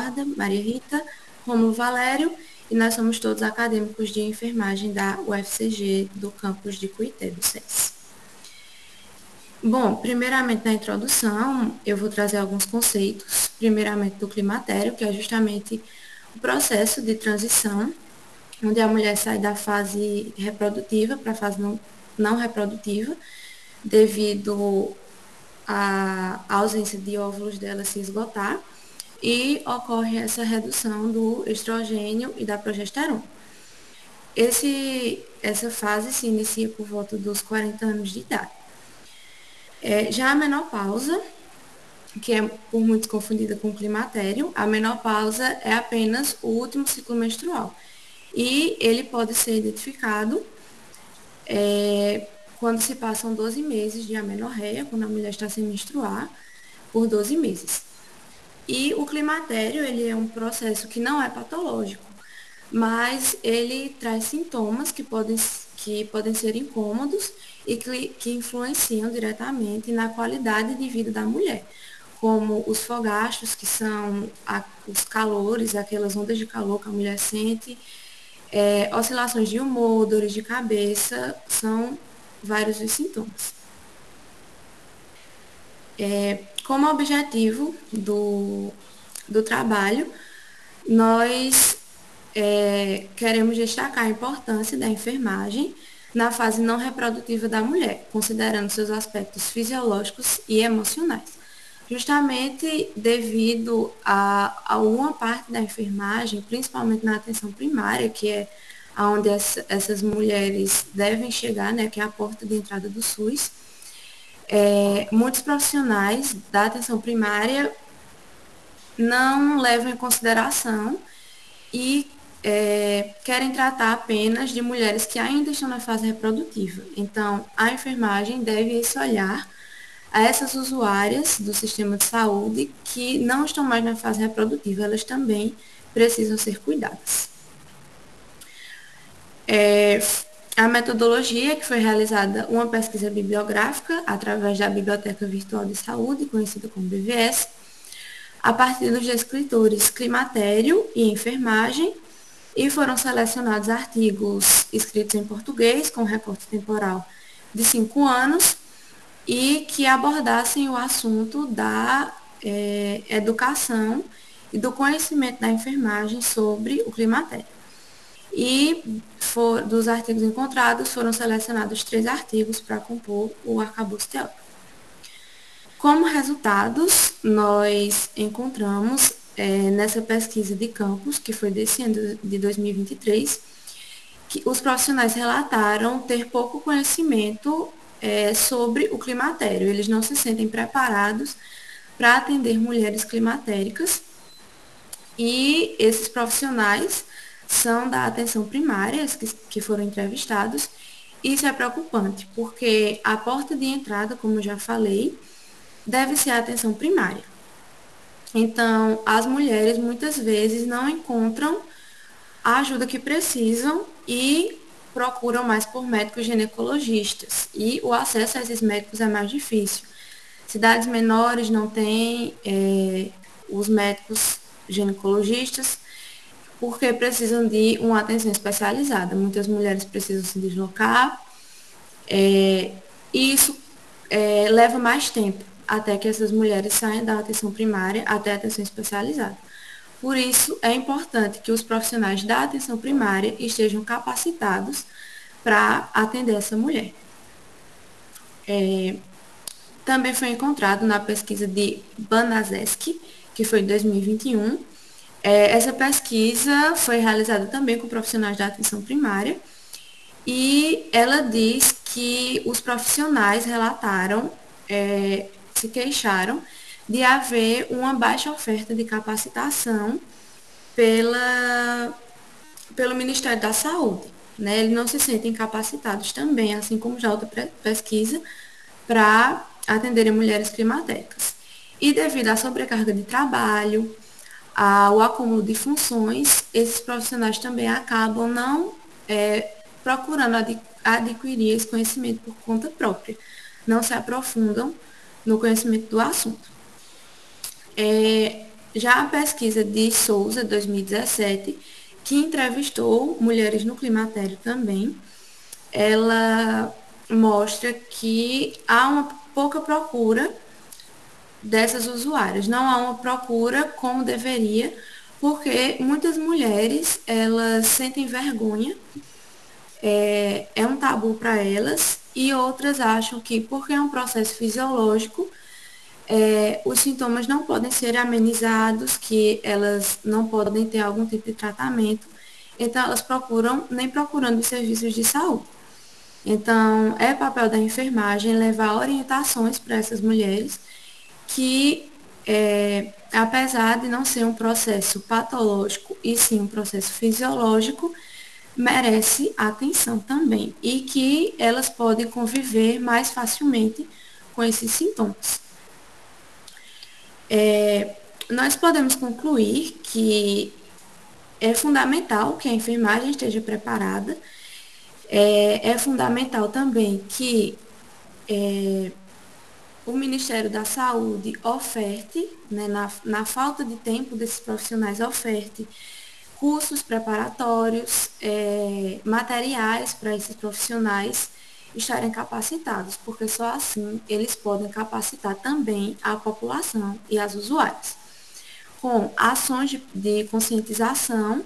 Eduarda, Maria Rita, Rômulo Valério, e nós somos todos acadêmicos de enfermagem da UFCG, do campus de Cuité, do SES. Bom, primeiramente na introdução, eu vou trazer alguns conceitos, primeiramente do climatério, que é justamente o processo de transição, onde a mulher sai da fase reprodutiva para a fase não reprodutiva, devido à ausência de óvulos dela se esgotar, e ocorre essa redução do estrogênio e da progesterona. Essa fase se inicia por volta dos 40 anos de idade. Já a menopausa, que é por muitos confundida com o climatério, a menopausa é apenas o último ciclo menstrual. E ele pode ser identificado quando se passam 12 meses de amenorreia, quando a mulher está sem menstruar, por 12 meses. E o climatério, ele é um processo que não é patológico, mas ele traz sintomas que podem ser incômodos e que influenciam diretamente na qualidade de vida da mulher, como os fogachos, que são os calores, aquelas ondas de calor que a mulher sente, oscilações de humor, dores de cabeça, são vários dos sintomas. Como objetivo do trabalho, nós queremos destacar a importância da enfermagem na fase não reprodutiva da mulher, considerando seus aspectos fisiológicos e emocionais. Justamente devido a uma parte da enfermagem, principalmente na atenção primária, que é onde essas mulheres devem chegar, né, que é a porta de entrada do SUS, muitos profissionais da atenção primária não levam em consideração e querem tratar apenas de mulheres que ainda estão na fase reprodutiva. Então, a enfermagem deve esse olhar a essas usuárias do sistema de saúde que não estão mais na fase reprodutiva, elas também precisam ser cuidadas. A metodologia, que foi realizada uma pesquisa bibliográfica através da Biblioteca Virtual de Saúde, conhecida como BVS, a partir dos escritores Climatério e Enfermagem, e foram selecionados artigos escritos em português, com recorte temporal de 5 anos, e que abordassem o assunto da educação e do conhecimento da enfermagem sobre o climatério. E dos artigos encontrados, foram selecionados 3 artigos para compor o arcabouço teórico. Como resultados, nós encontramos nessa pesquisa de campus, que foi desse ano de 2023, que os profissionais relataram ter pouco conhecimento sobre o climatério. Eles não se sentem preparados para atender mulheres climatéricas, e esses profissionais são da atenção primária, que foram entrevistados. Isso é preocupante, porque a porta de entrada, como eu já falei, deve ser a atenção primária. Então, as mulheres muitas vezes não encontram a ajuda que precisam e procuram mais por médicos ginecologistas. E o acesso a esses médicos é mais difícil. Cidades menores não têm os médicos ginecologistas, porque precisam de uma atenção especializada. Muitas mulheres precisam se deslocar, e isso leva mais tempo até que essas mulheres saiam da atenção primária até a atenção especializada. Por isso, é importante que os profissionais da atenção primária estejam capacitados para atender essa mulher. Também foi encontrado na pesquisa de Banazeski, que foi em 2021. Essa pesquisa foi realizada também com profissionais da atenção primária, e ela diz que os profissionais relataram, se queixaram de haver uma baixa oferta de capacitação pelo Ministério da Saúde. Né? Eles não se sentem capacitados também, assim como já outra pesquisa, para atenderem mulheres climatéricas. E devido à sobrecarga de trabalho, ao acúmulo de funções, esses profissionais também acabam não procurando adquirir esse conhecimento por conta própria, não se aprofundam no conhecimento do assunto. Já a pesquisa de Souza, 2017, que entrevistou mulheres no climatério também, ela mostra que há uma pouca procura dessas usuárias. Não há uma procura como deveria, porque muitas mulheres, elas sentem vergonha, é um tabu para elas, e outras acham que, porque é um processo fisiológico, os sintomas não podem ser amenizados, que elas não podem ter algum tipo de tratamento, então elas procuram, nem procurando os serviços de saúde. Então, é papel da enfermagem levar orientações para essas mulheres que, apesar de não ser um processo patológico e sim um processo fisiológico, merece atenção também e que elas podem conviver mais facilmente com esses sintomas. Nós podemos concluir que é fundamental que a enfermagem esteja preparada, é fundamental também que o Ministério da Saúde oferte, né, na falta de tempo desses profissionais, oferte cursos preparatórios, materiais para esses profissionais estarem capacitados, porque só assim eles podem capacitar também a população e as usuárias. Com ações de conscientização,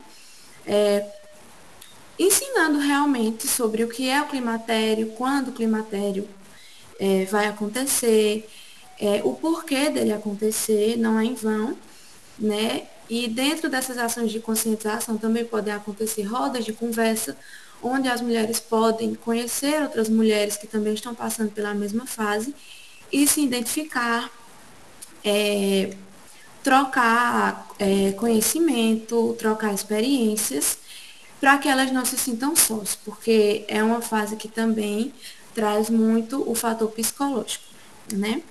ensinando realmente sobre o que é o climatério, quando o climatério vai acontecer, o porquê dele acontecer, não é em vão, né? E dentro dessas ações de conscientização também podem acontecer rodas de conversa, onde as mulheres podem conhecer outras mulheres que também estão passando pela mesma fase e se identificar, trocar conhecimento, trocar experiências, para que elas não se sintam sós, porque é uma fase que também traz muito o fator psicológico, né?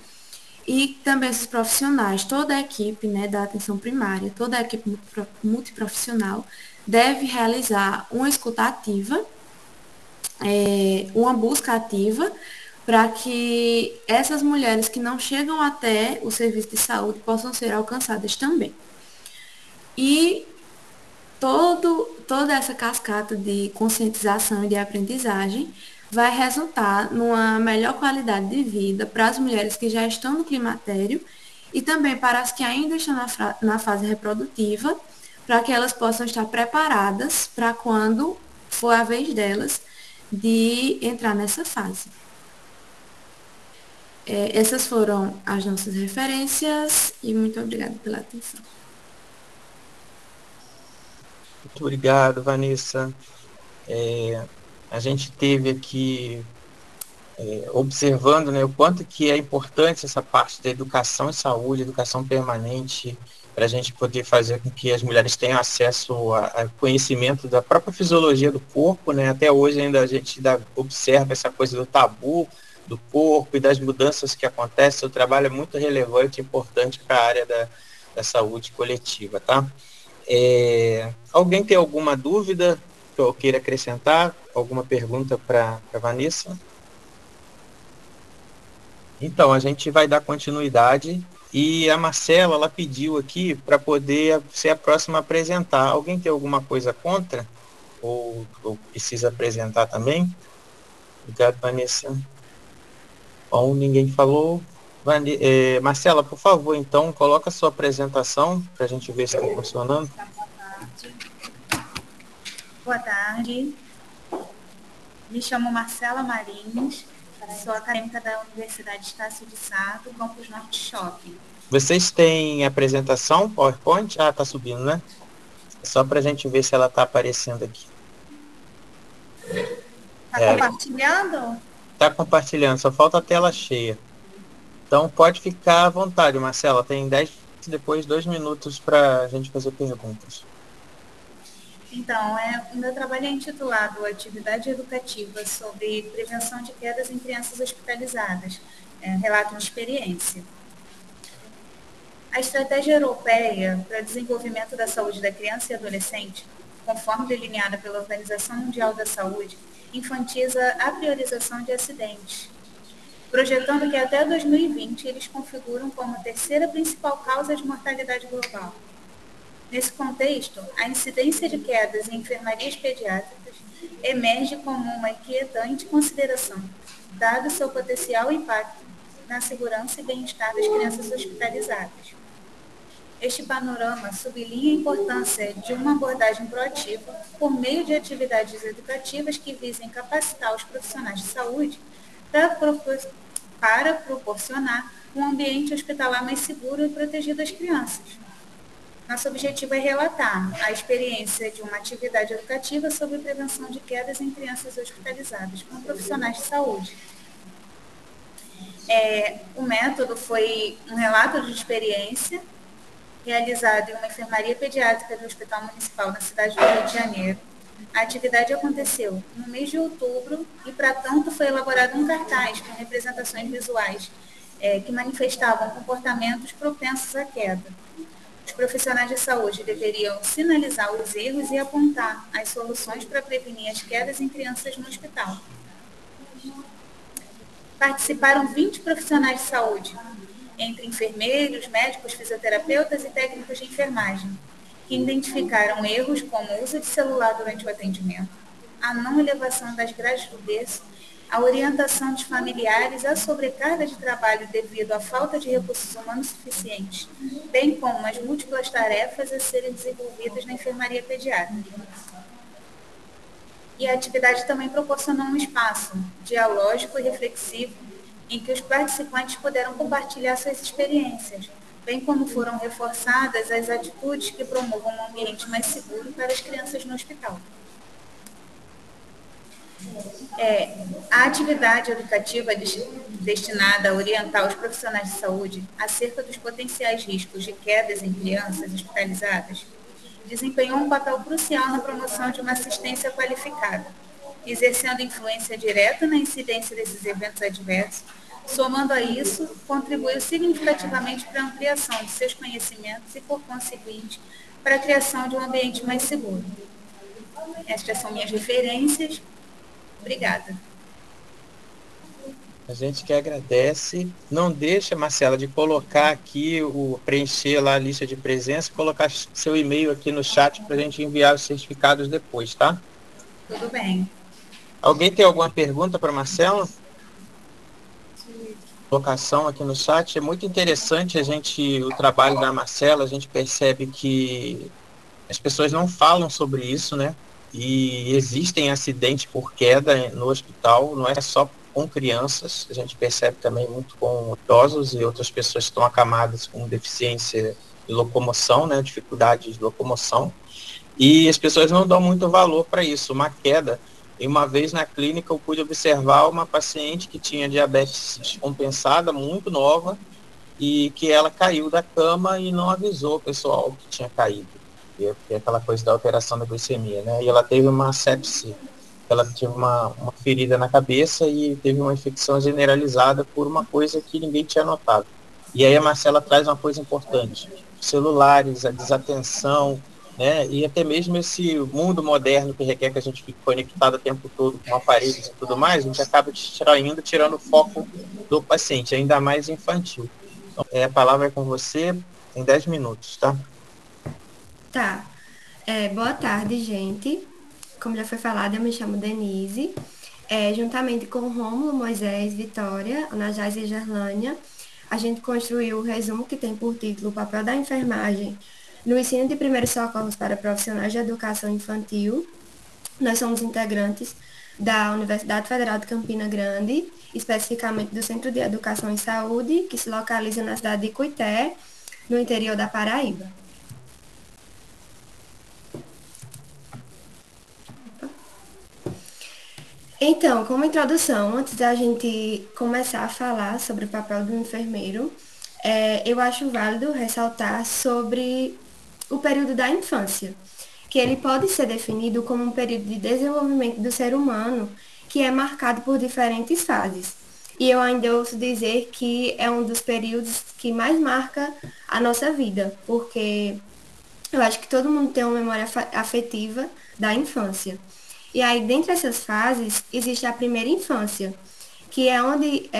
E também esses profissionais, toda a equipe, né, da atenção primária, toda a equipe multiprofissional deve realizar uma escuta ativa, uma busca ativa, para que essas mulheres que não chegam até o serviço de saúde possam ser alcançadas também. E toda essa cascata de conscientização e de aprendizagem vai resultar numa melhor qualidade de vida para as mulheres que já estão no climatério e também para as que ainda estão na fase reprodutiva, para que elas possam estar preparadas para quando for a vez delas de entrar nessa fase. Essas foram as nossas referências e muito obrigada pela atenção. Muito obrigado, Vanessa. A gente teve aqui observando, né, o quanto que é importante essa parte da educação em saúde, educação permanente, para a gente poder fazer com que as mulheres tenham acesso a conhecimento da própria fisiologia do corpo, né? Até hoje ainda a gente observa essa coisa do tabu do corpo e das mudanças que acontecem. O trabalho é muito relevante e importante para a área da saúde coletiva, tá? Alguém tem alguma dúvida que eu queira acrescentar? Alguma pergunta para a Vanessa? Então, a gente vai dar continuidade e a Marcela, ela pediu aqui para poder ser a próxima a apresentar. Alguém tem alguma coisa contra? Ou precisa apresentar também? Obrigado, Vanessa. Bom, ninguém falou. Marcela, por favor, então, coloca a sua apresentação para a gente ver se está funcionando. Boa tarde. Me chamo Marcela Marins, sou acadêmica da Universidade Estácio de Sá, do Campus Norte Shopping. Vocês têm apresentação, PowerPoint? Ah, está subindo, né? Só para a gente ver se ela está aparecendo aqui. Está compartilhando? Está compartilhando, só falta a tela cheia. Então pode ficar à vontade, Marcela. Tem 2 minutos para a gente fazer perguntas. Então, o meu trabalho é intitulado Atividade Educativa sobre Prevenção de Quedas em Crianças Hospitalizadas, relato de experiência. A Estratégia Europeia para o Desenvolvimento da Saúde da Criança e Adolescente, conforme delineada pela Organização Mundial da Saúde, enfatiza a priorização de acidentes. projetando que até 2020 eles configuram como a terceira principal causa de mortalidade global. Nesse contexto, a incidência de quedas em enfermarias pediátricas emerge como uma inquietante consideração, dado seu potencial impacto na segurança e bem-estar das crianças hospitalizadas. Este panorama sublinha a importância de uma abordagem proativa por meio de atividades educativas que visem capacitar os profissionais de saúde para proporcionar um ambiente hospitalar mais seguro e protegido às crianças. Nosso objetivo é relatar a experiência de uma atividade educativa sobre prevenção de quedas em crianças hospitalizadas com profissionais de saúde. O método foi um relato de experiência realizado em uma enfermaria pediátrica do Hospital Municipal na cidade do Rio de Janeiro. A atividade aconteceu no mês de outubro e, para tanto, foi elaborado um cartaz com representações visuais que manifestavam comportamentos propensos à queda. Os profissionais de saúde deveriam sinalizar os erros e apontar as soluções para prevenir as quedas em crianças no hospital. Participaram 20 profissionais de saúde, entre enfermeiros, médicos, fisioterapeutas e técnicos de enfermagem, que identificaram erros como o uso de celular durante o atendimento, a não elevação das grades do berço, a orientação dos familiares, a sobrecarga de trabalho devido à falta de recursos humanos suficientes, bem como as múltiplas tarefas a serem desenvolvidas na enfermaria pediátrica. E a atividade também proporcionou um espaço dialógico e reflexivo em que os participantes puderam compartilhar suas experiências, bem como foram reforçadas as atitudes que promovam um ambiente mais seguro para as crianças no hospital. A atividade educativa destinada a orientar os profissionais de saúde acerca dos potenciais riscos de quedas em crianças hospitalizadas desempenhou um papel crucial na promoção de uma assistência qualificada, exercendo influência direta na incidência desses eventos adversos. Somando a isso, contribuiu significativamente para a ampliação de seus conhecimentos e, por conseguinte, para a criação de um ambiente mais seguro. Estas são minhas referências. Obrigada. A gente que agradece. Não deixa, Marcela, de colocar aqui, preencher lá a lista de presença, colocar seu e-mail aqui no chat para a gente enviar os certificados depois, tá? Tudo bem. Alguém tem alguma pergunta para Marcela? Colocação aqui no chat. É muito interessante o trabalho da Marcela, a gente percebe que as pessoas não falam sobre isso, né? E existem acidentes por queda no hospital, não é só com crianças, a gente percebe também muito com idosos e outras pessoas que estão acamadas com deficiência de locomoção, né? Dificuldade de locomoção. E as pessoas não dão muito valor para isso. Uma queda. E uma vez na clínica eu pude observar uma paciente que tinha diabetes descompensada, muito nova, e que ela caiu da cama e não avisou o pessoal que tinha caído. E é aquela coisa da alteração da glicemia, né? E ela teve uma sepse, ela teve uma ferida na cabeça e teve uma infecção generalizada por uma coisa que ninguém tinha notado. E aí a Marcela traz uma coisa importante: celulares, a desatenção, né? E até mesmo esse mundo moderno que requer que a gente fique conectado o tempo todo com aparelhos e tudo mais, a gente acaba distraindo, tirando o foco do paciente, ainda mais infantil. Então, a palavra é com você, em 10 minutos, tá? Tá. Boa tarde, gente. Como já foi falado, eu me chamo Denise. Juntamente com Rômulo, Moisés, Vitória, Ana Jaz e Gerlânia, a gente construiu o resumo que tem por título O papel da enfermagem no ensino de primeiros socorros para profissionais de educação infantil. Nós somos integrantes da Universidade Federal de Campina Grande, especificamente do Centro de Educação e Saúde, que se localiza na cidade de Cuité, no interior da Paraíba. Então, como introdução, antes da gente começar a falar sobre o papel do enfermeiro, eu acho válido ressaltar sobre o período da infância, que ele pode ser definido como um período de desenvolvimento do ser humano que é marcado por diferentes fases. E eu ainda ouço dizer que é um dos períodos que mais marca a nossa vida, porque eu acho que todo mundo tem uma memória afetiva da infância. E aí, dentre essas fases, existe a primeira infância, que é onde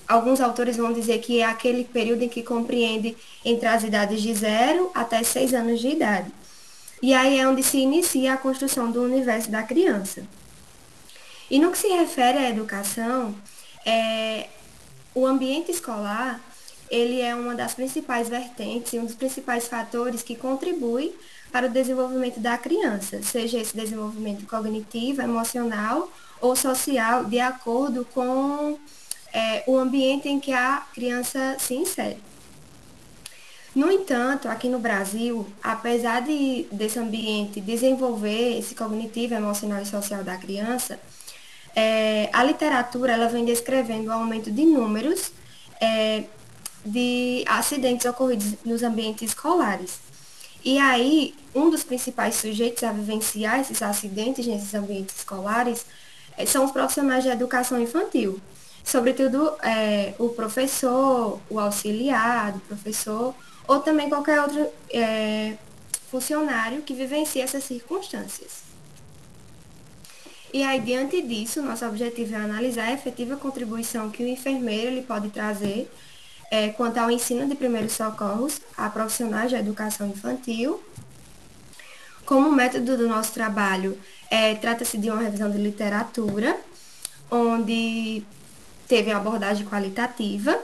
alguns autores vão dizer que é aquele período em que compreende entre as idades de 0 até 6 anos de idade. E aí é onde se inicia a construção do universo da criança. E no que se refere à educação, o ambiente escolar, ele é uma das principais vertentes e um dos principais fatores que contribui para o desenvolvimento da criança, seja esse desenvolvimento cognitivo, emocional ou social, de acordo com o ambiente em que a criança se insere. No entanto, aqui no Brasil, apesar desse ambiente desenvolver esse cognitivo, emocional e social da criança, a literatura ela vem descrevendo o aumento de números de acidentes ocorridos nos ambientes escolares. E aí, um dos principais sujeitos a vivenciar esses acidentes nesses ambientes escolares são os profissionais de educação infantil. Sobretudo, o professor, o auxiliar do professor, ou também qualquer outro funcionário que vivencia essas circunstâncias. E aí, diante disso, nosso objetivo é analisar a efetiva contribuição que o enfermeiro ele pode trazer quanto ao ensino de primeiros socorros a profissionais de educação infantil. Como método do nosso trabalho, trata-se de uma revisão de literatura, onde teve a abordagem qualitativa.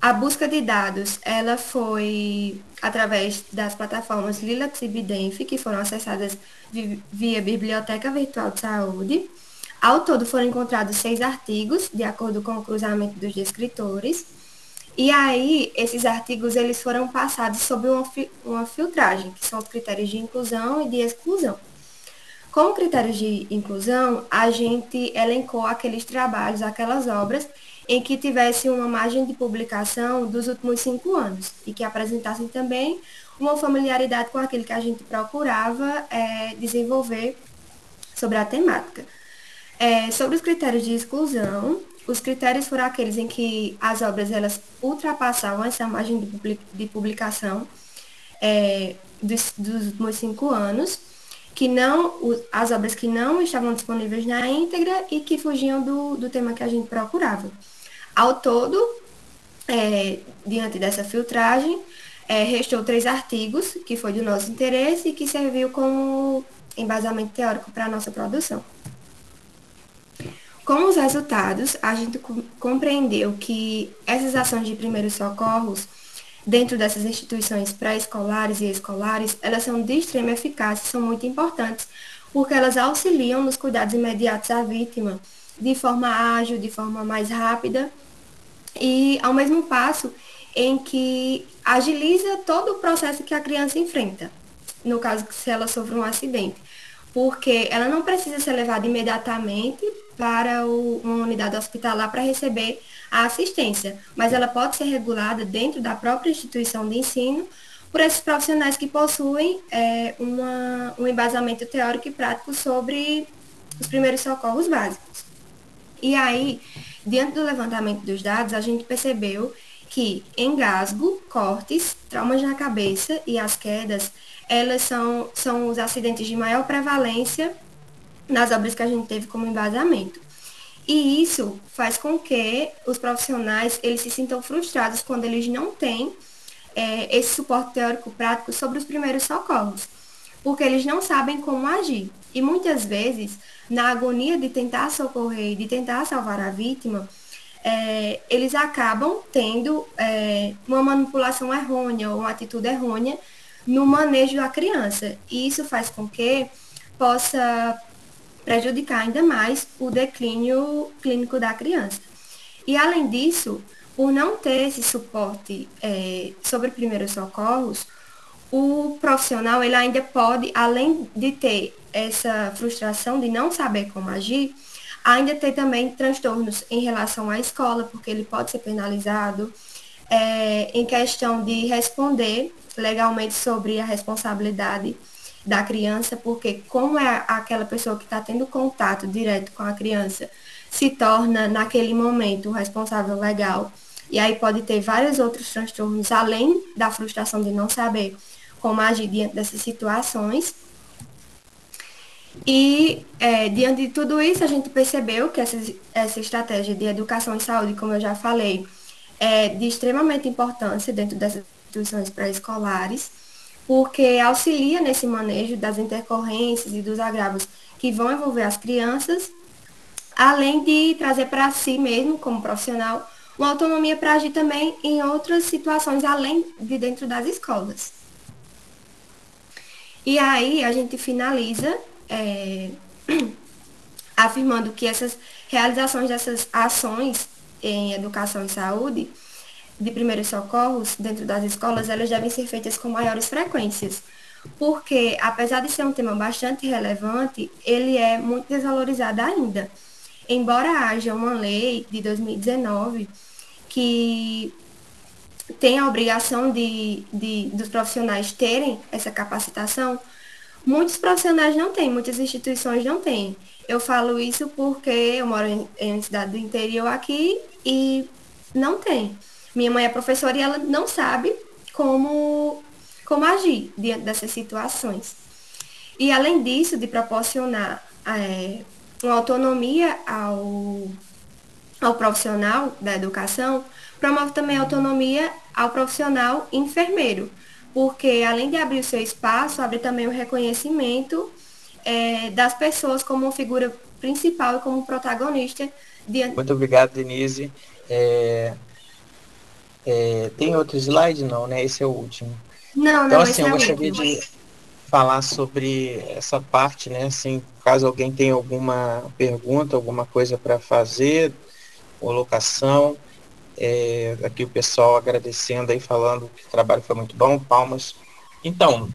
A busca de dados, ela foi através das plataformas Lilacs e Bidenf, que foram acessadas via Biblioteca Virtual de Saúde. Ao todo foram encontrados 6 artigos, de acordo com o cruzamento dos descritores. E aí, esses artigos eles foram passados sob uma filtragem, que são os critérios de inclusão e de exclusão. Como critérios de inclusão, a gente elencou aqueles trabalhos, aquelas obras em que tivesse uma margem de publicação dos últimos 5 anos e que apresentassem também uma familiaridade com aquilo que a gente procurava desenvolver sobre a temática. Sobre os critérios de exclusão, os critérios foram aqueles em que as obras elas ultrapassavam essa margem de publicação dos últimos 5 anos, as obras que não estavam disponíveis na íntegra e que fugiam do tema que a gente procurava. Ao todo, diante dessa filtragem, restou 3 artigos, que foi do nosso interesse e que serviu como embasamento teórico para a nossa produção. Com os resultados, a gente compreendeu que essas ações de primeiros socorros, dentro dessas instituições pré-escolares e escolares, elas são de extrema eficácia, são muito importantes, porque elas auxiliam nos cuidados imediatos à vítima, de forma ágil, de forma mais rápida, e ao mesmo passo em que agiliza todo o processo que a criança enfrenta, no caso se ela sofre um acidente, porque ela não precisa ser levada imediatamente para uma unidade hospitalar para receber a assistência, mas ela pode ser regulada dentro da própria instituição de ensino por esses profissionais que possuem um embasamento teórico e prático sobre os primeiros socorros básicos. E aí, diante do levantamento dos dados, a gente percebeu que engasgo, cortes, traumas na cabeça e as quedas, elas são os acidentes de maior prevalência nas obras que a gente teve como embasamento. E isso faz com que os profissionais eles se sintam frustrados quando eles não têm esse suporte teórico prático sobre os primeiros socorros, porque eles não sabem como agir. E muitas vezes, na agonia de tentar socorrer, de tentar salvar a vítima, eles acabam tendo uma manipulação errônea ou uma atitude errônea no manejo da criança. E isso faz com que possa prejudicar ainda mais o declínio clínico da criança. E, além disso, por não ter esse suporte sobre primeiros socorros, o profissional ele ainda pode, além de ter essa frustração de não saber como agir, ainda ter também transtornos em relação à escola, porque ele pode ser penalizado, em questão de responder legalmente sobre a responsabilidade da criança, porque como é aquela pessoa que está tendo contato direto com a criança, se torna, naquele momento, o responsável legal, e aí pode ter vários outros transtornos, além da frustração de não saber como agir diante dessas situações. E, diante de tudo isso, a gente percebeu que essa estratégia de educação e saúde, como eu já falei, é de extremamente importância dentro dessas instituições pré-escolares, porque auxilia nesse manejo das intercorrências e dos agravos que vão envolver as crianças, além de trazer para si mesmo, como profissional, uma autonomia para agir também em outras situações além de dentro das escolas. E aí a gente finaliza afirmando que essas realizações dessas ações em educação e saúde de primeiros socorros dentro das escolas, elas devem ser feitas com maiores frequências, porque apesar de ser um tema bastante relevante, ele é muito desvalorizado ainda. Embora haja uma lei de 2019 que tem a obrigação dos profissionais terem essa capacitação, muitos profissionais não têm, muitas instituições não têm. Eu falo isso porque eu moro em cidade do interior aqui e não tem. Minha mãe é professora e ela não sabe como agir diante dessas situações. E além disso, de proporcionar uma autonomia ao profissional da educação, promove também autonomia ao profissional enfermeiro, porque além de abrir o seu espaço, abre também o reconhecimento das pessoas como figura principal e como protagonista. Muito obrigado, Denise. Tem outro slide? Não, né? Esse é o último. Não, Então, não, assim, esse eu é o gostaria último. de falar sobre essa parte, né? Assim, caso alguém tenha alguma pergunta, alguma coisa para fazer, colocação, aqui o pessoal agradecendo aí, falando que o trabalho foi muito bom, palmas. Então,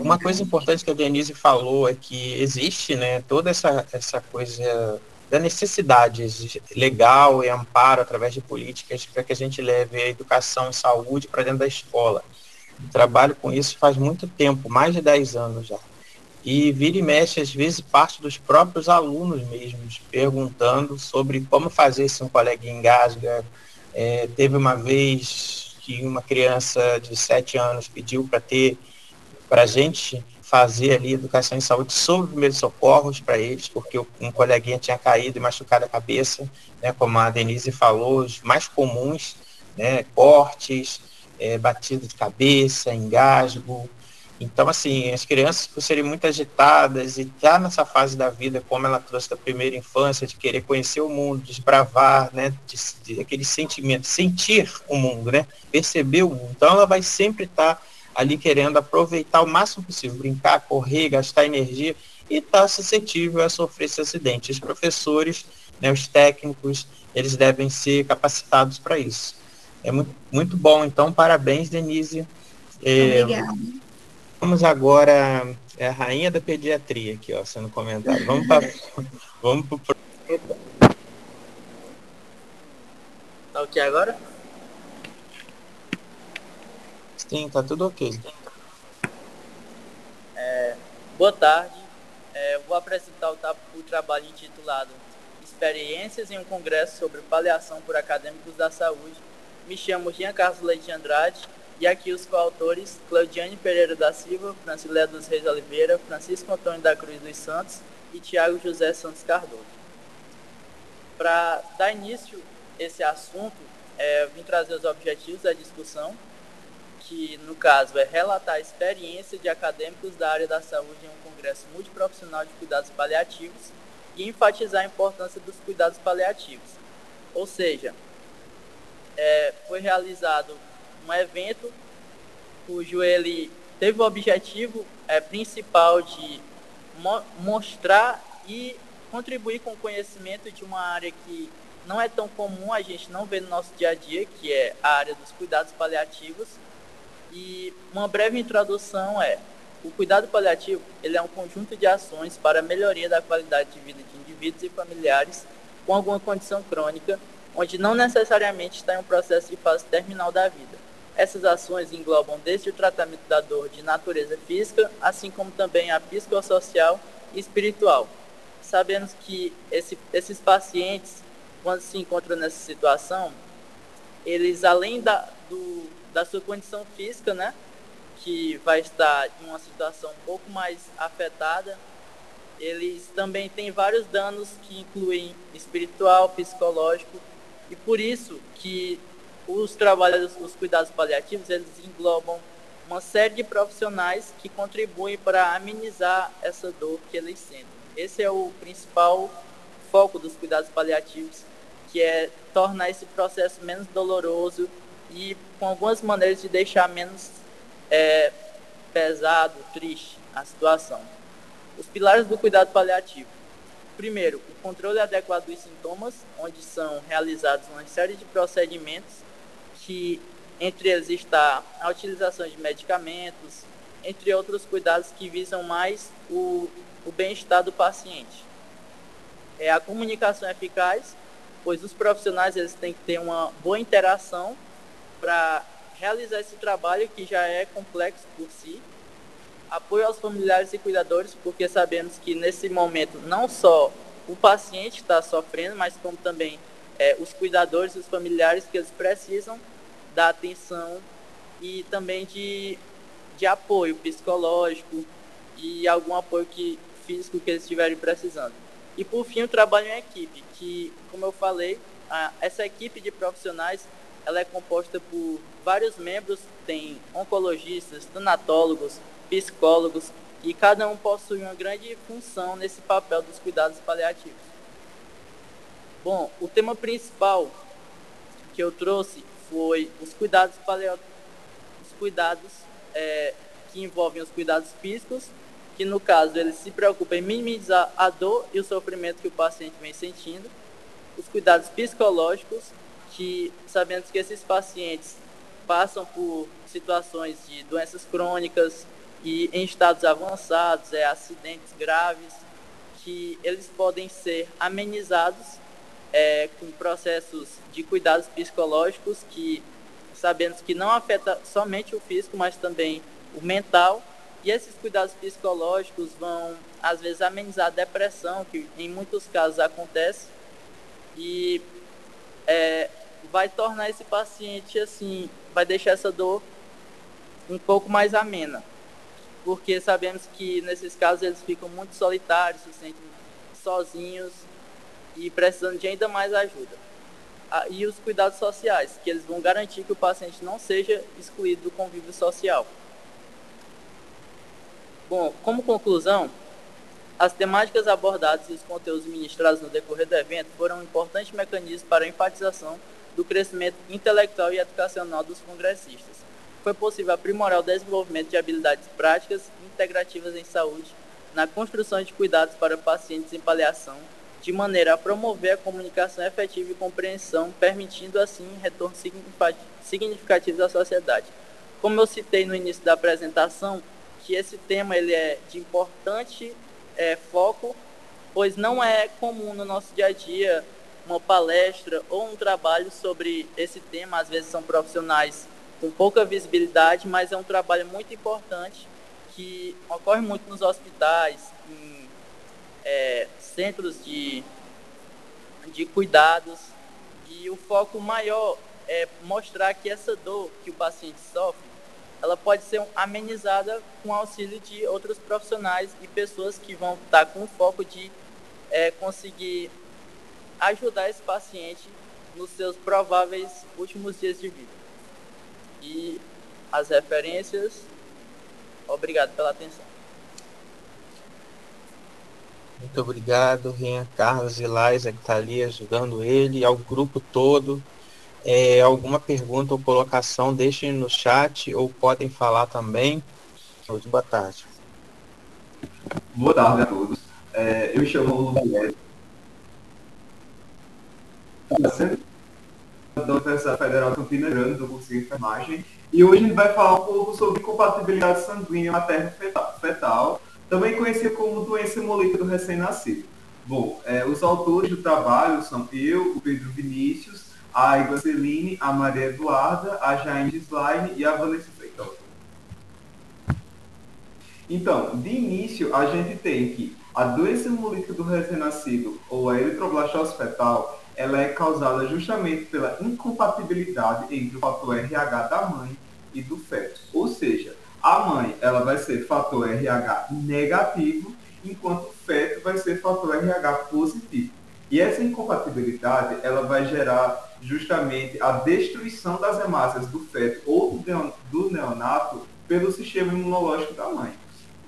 uma coisa importante que a Denise falou é que existe, né, toda essa coisa da necessidade legal e amparo através de políticas para que a gente leve a educação e saúde para dentro da escola. Eu trabalho com isso faz muito tempo, mais de 10 anos já. E vira e mexe, às vezes, parte dos próprios alunos mesmos, perguntando sobre como fazer se um colega engasga. Teve uma vez que uma criança de 7 anos pediu para a gente fazer ali educação em saúde sobre primeiros socorros para eles, porque um coleguinha tinha caído e machucado a cabeça, né, como a Denise falou, os mais comuns, né, cortes, batida de cabeça, engasgo. Então, assim, as crianças, por serem muito agitadas e estar nessa fase da vida, como ela trouxe da primeira infância, de querer conhecer o mundo, desbravar, né, aquele sentimento, sentir o mundo, né, perceber o mundo. Então, ela vai sempre estar ali querendo aproveitar o máximo possível, brincar, correr, gastar energia e estar suscetível a sofrer esse acidente. Os professores, né, os técnicos, eles devem ser capacitados para isso. É muito, muito bom. Então, parabéns, Denise. Obrigada. Vamos agora, a rainha da pediatria aqui, ó, sendo comentado. Vamos para o Tá ok agora? Sim, tá tudo ok. Boa tarde. Vou apresentar o trabalho intitulado Experiências em um Congresso sobre Paliação por Acadêmicos da Saúde. Me chamo Jean Carlos Leite de Andrade e aqui os coautores Claudiane Pereira da Silva, Francileia dos Reis Oliveira, Francisco Antônio da Cruz dos Santos e Tiago José Santos Cardoso. Para dar início a esse assunto, vim trazer os objetivos da discussão, que no caso é relatar a experiência de acadêmicos da área da saúde em um congresso multiprofissional de cuidados paliativos e enfatizar a importância dos cuidados paliativos. Ou seja, foi realizado um evento cujo ele teve o objetivo principal de mostrar e contribuir com o conhecimento de uma área que não é tão comum, a gente não vê no nosso dia a dia, que é a área dos cuidados paliativos. E uma breve introdução o cuidado paliativo ele é um conjunto de ações para a melhoria da qualidade de vida de indivíduos e familiares com alguma condição crônica, onde não necessariamente está em um processo de fase terminal da vida. Essas ações englobam desde o tratamento da dor de natureza física, assim como também a psicossocial e espiritual. Sabemos que esses pacientes, quando se encontram nessa situação, eles além da sua condição física, né, que vai estar em uma situação um pouco mais afetada, eles também têm vários danos que incluem espiritual, psicológico, e por isso que os cuidados paliativos, eles englobam uma série de profissionais que contribuem para amenizar essa dor que eles sentem. Esse é o principal foco dos cuidados paliativos, que é tornar esse processo menos doloroso e com algumas maneiras de deixar menos pesado, triste a situação. Os pilares do cuidado paliativo. Primeiro, o controle adequado dos sintomas, onde são realizados uma série de procedimentos que entre eles está a utilização de medicamentos, entre outros cuidados que visam mais o bem-estar do paciente. A comunicação eficaz, pois os profissionais eles têm que ter uma boa interação para realizar esse trabalho que já é complexo por si. Apoio aos familiares e cuidadores, porque sabemos que nesse momento não só o paciente está sofrendo, mas como também os cuidadores e os familiares, que eles precisam da atenção e também de apoio psicológico e algum apoio físico que eles estiverem precisando. E por fim, o trabalho em equipe, que, como eu falei, essa equipe de profissionais ela é composta por vários membros, tem oncologistas, tanatólogos, psicólogos, e cada um possui uma grande função nesse papel dos cuidados paliativos. Bom, o tema principal que eu trouxe foi os cuidados que envolvem os cuidados físicos, que no caso eles se preocupam em minimizar a dor e o sofrimento que o paciente vem sentindo. Os cuidados psicológicos, que sabemos que esses pacientes passam por situações de doenças crônicas e em estados avançados, acidentes graves, que eles podem ser amenizados com processos de cuidados psicológicos que sabemos que não afeta somente o físico, mas também o mental. E esses cuidados psicológicos vão, às vezes, amenizar a depressão, que em muitos casos acontece, e vai tornar esse paciente, assim, vai deixar essa dor um pouco mais amena. Porque sabemos que, nesses casos, eles ficam muito solitários, se sentem sozinhos e precisando de ainda mais ajuda. E os cuidados sociais, que eles vão garantir que o paciente não seja excluído do convívio social. Bom, como conclusão, as temáticas abordadas e os conteúdos ministrados no decorrer do evento foram um importante mecanismo para a enfatização do crescimento intelectual e educacional dos congressistas. Foi possível aprimorar o desenvolvimento de habilidades práticas e integrativas em saúde, na construção de cuidados para pacientes em paliação, de maneira a promover a comunicação efetiva e compreensão, permitindo assim um retorno significativo da sociedade. Como eu citei no início da apresentação, que esse tema ele é de importante foco, pois não é comum no nosso dia a dia uma palestra ou um trabalho sobre esse tema. Às vezes são profissionais com pouca visibilidade, mas é um trabalho muito importante que ocorre muito nos hospitais, em centros de cuidados, e o foco maior é mostrar que essa dor que o paciente sofre ela pode ser amenizada com o auxílio de outros profissionais e pessoas que vão estar com o foco de conseguir ajudar esse paciente nos seus prováveis últimos dias de vida. E as referências, obrigado pela atenção. Muito obrigado, Rian, Carlos e Laisa, que está ali ajudando ele, ao grupo todo. Alguma pergunta ou colocação, deixem no chat ou podem falar também. Boa tarde. Boa tarde a todos. Eu me chamo Luiz, da Universidade Federal de Campina Grande, do curso de enfermagem, e hoje a gente vai falar um pouco sobre compatibilidade sanguínea materno-fetal, também conhecida como doença hemolítica do recém-nascido. Bom, os autores do trabalho são eu, o Pedro Vinícius, a Igor Celine, a Maria Eduarda, a Jaime Gislaine e a Vanessa Freitas. Então, de início, a gente tem que a doença hemolítica do recém-nascido, ou a eritroblastose fetal, ela é causada justamente pela incompatibilidade entre o fator RH da mãe e do feto. Ou seja, a mãe ela vai ser fator RH negativo enquanto o feto vai ser fator RH positivo. E essa incompatibilidade, ela vai gerar justamente a destruição das hemácias do feto ou do neonato pelo sistema imunológico da mãe.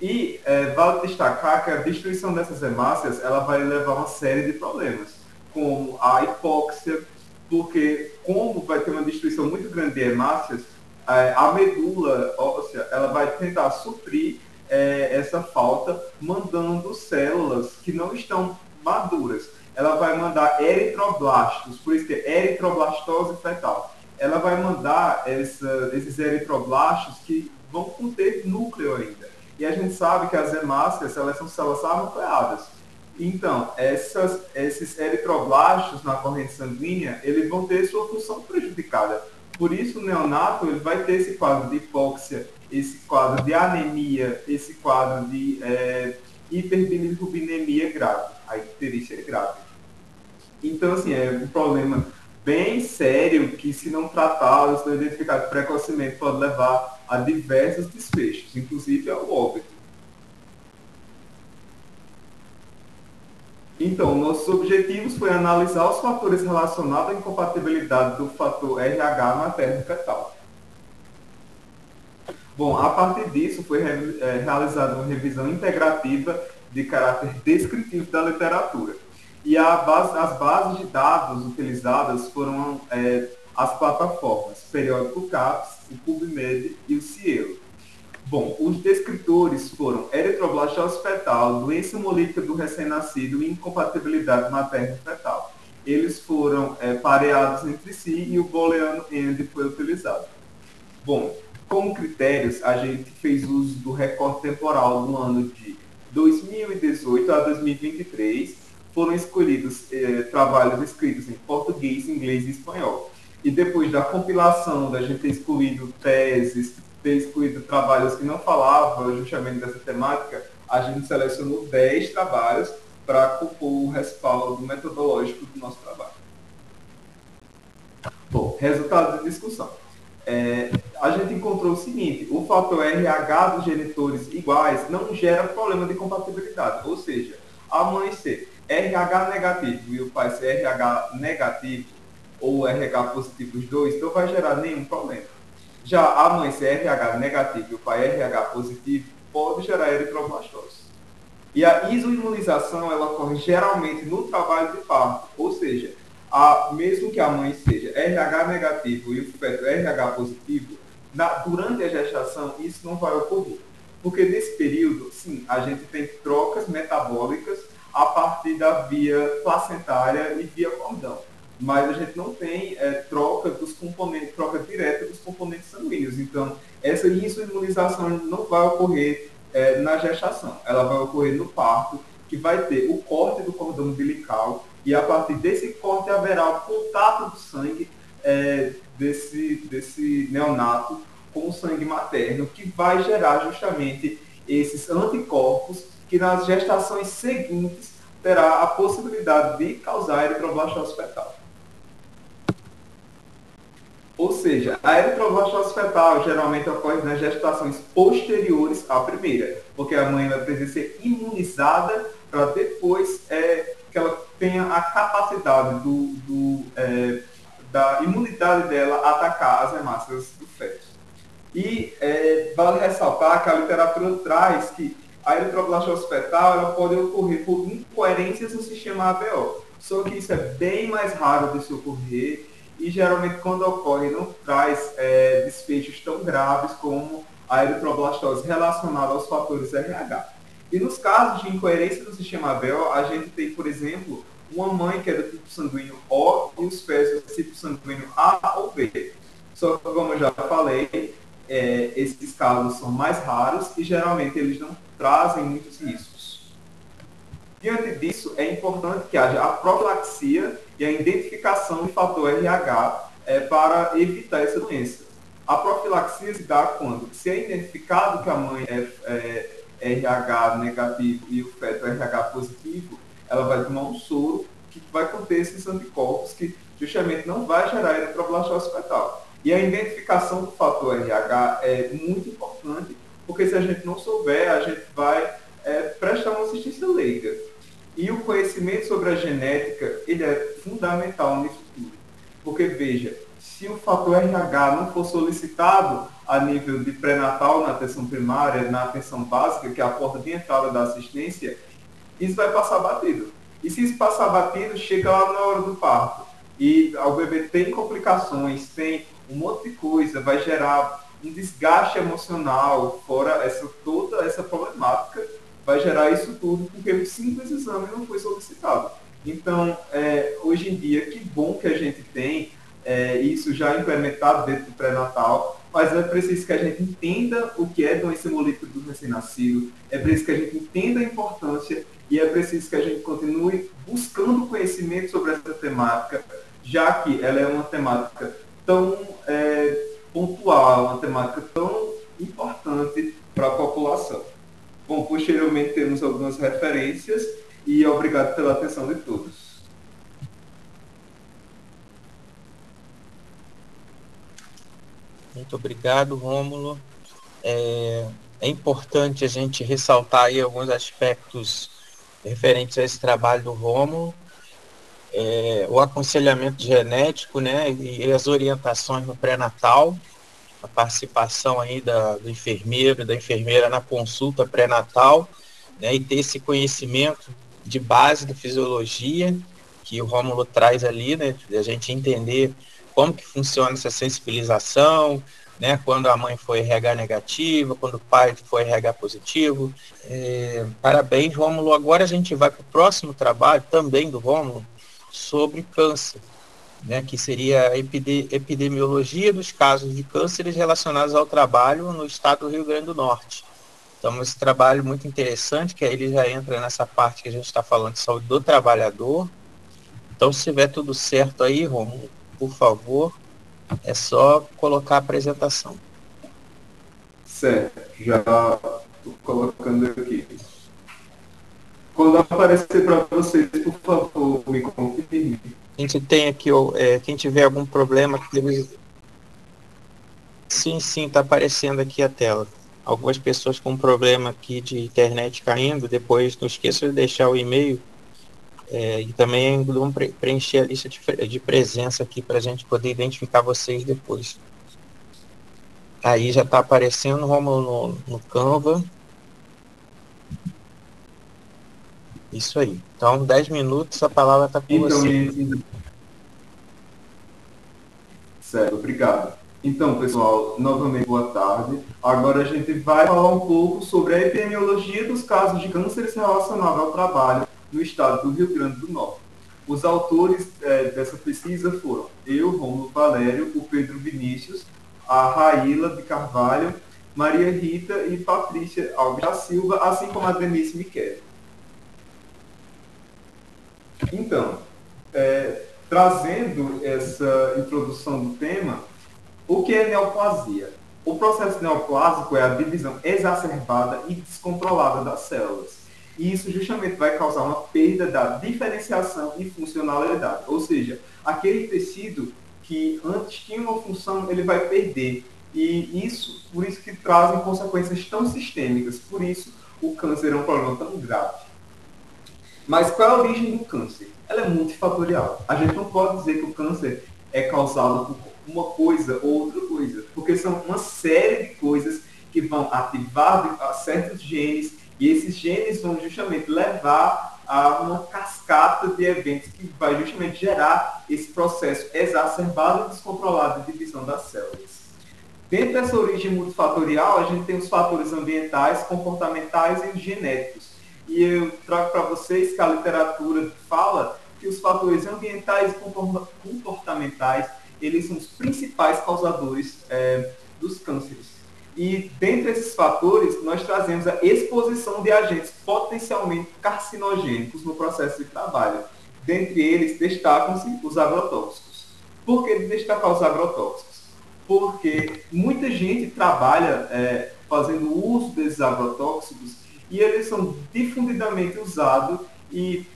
E vale destacar que a destruição dessas hemácias, ela vai levar a uma série de problemas, como a hipóxia, porque como vai ter uma destruição muito grande de hemácias, a medula óssea, ela vai tentar suprir essa falta, mandando células que não estão maduras. Ela vai mandar eritroblastos, por isso que é eritroblastose fetal. Ela vai mandar esses eritroblastos que vão conter núcleo ainda. E a gente sabe que as hemácias, elas são células anucleadas. Então, esses eritroblastos na corrente sanguínea, eles vão ter sua função prejudicada. Por isso, o neonato ele vai ter esse quadro de hipóxia, esse quadro de anemia, esse quadro de hiperbilirrubinemia grave, a icterícia grave. Então, assim, é um problema bem sério que, se não tratado, se não identificado precocemente, pode levar a diversos desfechos, inclusive ao óbito. Então, nossos objetivos foi analisar os fatores relacionados à incompatibilidade do fator RH materno-fetal. Bom, a partir disso foi realizada uma revisão integrativa de caráter descritivo da literatura. E as bases de dados utilizadas foram as plataformas Periódico CAPES, o PubMed e o Cielo. Bom, os descritores foram eritroblastose fetal, doença hemolítica do recém-nascido e incompatibilidade materno-fetal. Eles foram pareados entre si e o Booleano AND foi utilizado. Bom, como critérios, a gente fez uso do recorte temporal do ano de 2018 a 2023. Foram escolhidos trabalhos escritos em português, inglês e espanhol. E depois da compilação, da gente ter escolhido teses, ter escolhido trabalhos que não falavam justamente dessa temática, a gente selecionou 10 trabalhos para compor o respaldo metodológico do nosso trabalho. Bom, resultado de discussão. A gente encontrou o seguinte: o fator RH dos genitores iguais não gera problema de compatibilidade, ou seja, a mãe ser RH negativo e o pai ser RH negativo ou RH positivo, os dois, não vai gerar nenhum problema. Já a mãe ser RH negativo e o pai RH positivo pode gerar eritroblastose. E a isoimunização, ela ocorre geralmente no trabalho de parto, ou seja, mesmo que a mãe seja RH negativo e o feto RH positivo, durante a gestação isso não vai ocorrer. Porque nesse período, sim, a gente tem trocas metabólicas a partir da via placentária e via cordão. Mas a gente não tem troca direta dos componentes sanguíneos. Então, essa isoimunização não vai ocorrer na gestação. Ela vai ocorrer no parto, que vai ter o corte do cordão umbilical, e a partir desse corte haverá o contato do sangue desse neonato com o sangue materno, que vai gerar justamente esses anticorpos que nas gestações seguintes terá a possibilidade de causar eritroblastose fetal. Ou seja, a eritroblastose fetal geralmente ocorre nas gestações posteriores à primeira, porque a mãe vai precisar ser imunizada para depois que ela tenha a capacidade da imunidade dela atacar as hemácias do feto. E vale ressaltar que a literatura traz que a eritroblastose fetal ela pode ocorrer por incoerências no sistema ABO. Só que isso é bem mais raro de se ocorrer e geralmente quando ocorre não traz desfechos tão graves como a eritroblastose relacionada aos fatores RH. E nos casos de incoerência do sistema ABO, a gente tem, por exemplo, uma mãe que é do tipo sanguíneo O e os fetos do tipo sanguíneo A ou B. Só que, como eu já falei, esses casos são mais raros e geralmente eles não trazem muitos riscos. Diante disso, é importante que haja a profilaxia e a identificação do fator RH para evitar essa doença. A profilaxia se dá quando se é identificado que a mãe é RH negativo e o feto é RH positivo, ela vai tomar um soro que vai conter esses anticorpos que justamente não vai gerar eritroblastose fetal. E a identificação do fator RH é muito importante, porque se a gente não souber, a gente vai prestar uma assistência leiga. E o conhecimento sobre a genética, ele é fundamental nisso tudo. Porque, veja, se o fator RH não for solicitado a nível de pré-natal na atenção primária, na atenção básica, que é a porta de entrada da assistência, isso vai passar batido. E se isso passar batido, chega lá na hora do parto. E o bebê tem complicações, tem um monte de coisa, vai gerar um desgaste emocional, fora toda essa problemática, vai gerar isso tudo porque o simples exame não foi solicitado. Então, hoje em dia, que bom que a gente tem isso já implementado dentro do pré-natal, mas é preciso que a gente entenda o que é doença hemolítica do recém-nascido, é preciso que a gente entenda a importância e é preciso que a gente continue buscando conhecimento sobre essa temática, já que ela é uma temática tão pontual, uma temática tão importante para a população. Bom, posteriormente temos algumas referências e obrigado pela atenção de todos. Muito obrigado, Rômulo. É importante a gente ressaltar aí alguns aspectos referentes a esse trabalho do Rômulo, o aconselhamento genético, né, e as orientações no pré-natal, a participação aí do enfermeiro, da enfermeira na consulta pré-natal, né, e ter esse conhecimento de base da fisiologia que o Rômulo traz ali, né, de a gente entender como que funciona essa sensibilização, né, quando a mãe foi RH negativa, quando o pai foi RH positivo. Parabéns, Rômulo. Agora a gente vai para o próximo trabalho, também do Rômulo, sobre câncer, né, que seria a epidemiologia dos casos de cânceres relacionados ao trabalho no estado do Rio Grande do Norte. Então, esse trabalho muito interessante, que aí ele já entra nessa parte que a gente está falando de saúde do trabalhador. Então, se tiver tudo certo aí, Rômulo, por favor, é só colocar a apresentação. Certo, já estou colocando aqui. Quando aparecer para vocês, por favor, me confirme. A gente tem aqui, quem tiver algum problema, sim, está aparecendo aqui a tela. Algumas pessoas com problema aqui de internet caindo, depois não esqueça de deixar o e-mail e também vamos preencher a lista de presença aqui para a gente poder identificar vocês depois. Aí já está aparecendo, Rômulo, no Canva. Isso aí. Então, 10 minutos, a palavra está com você. Certo, obrigado. Então, pessoal, novamente, boa tarde. Agora a gente vai falar um pouco sobre a epidemiologia dos casos de cânceres relacionados ao trabalho no estado do Rio Grande do Norte. Os autores dessa pesquisa foram eu, Rômulo Valério, o Pedro Vinícius, a Raíla de Carvalho, Maria Rita e Patrícia Alves da Silva, assim como a Denise Miquel. Então, trazendo essa introdução do tema, o que é neoplasia? O processo neoplásico é a divisão exacerbada e descontrolada das células. E isso justamente vai causar uma perda da diferenciação e funcionalidade. Ou seja, aquele tecido que antes tinha uma função, ele vai perder. E isso, por isso que trazem consequências tão sistêmicas. Por isso, o câncer é um problema tão grave. Mas qual é a origem do câncer? Ela é multifatorial. A gente não pode dizer que o câncer é causado por uma coisa ou outra coisa, porque são uma série de coisas que vão ativar certos genes, e esses genes vão justamente levar a uma cascata de eventos que vai justamente gerar esse processo exacerbado e descontrolado de divisão das células. Dentro dessa origem multifatorial, a gente tem os fatores ambientais, comportamentais e genéticos. E eu trago para vocês que a literatura fala que os fatores ambientais e comportamentais, eles são os principais causadores dos cânceres. E dentre esses fatores, nós trazemos a exposição de agentes potencialmente carcinogênicos no processo de trabalho. Dentre eles, destacam-se os agrotóxicos. Por que destacar os agrotóxicos? Porque muita gente trabalha fazendo uso desses agrotóxicos e eles são difundidamente usados e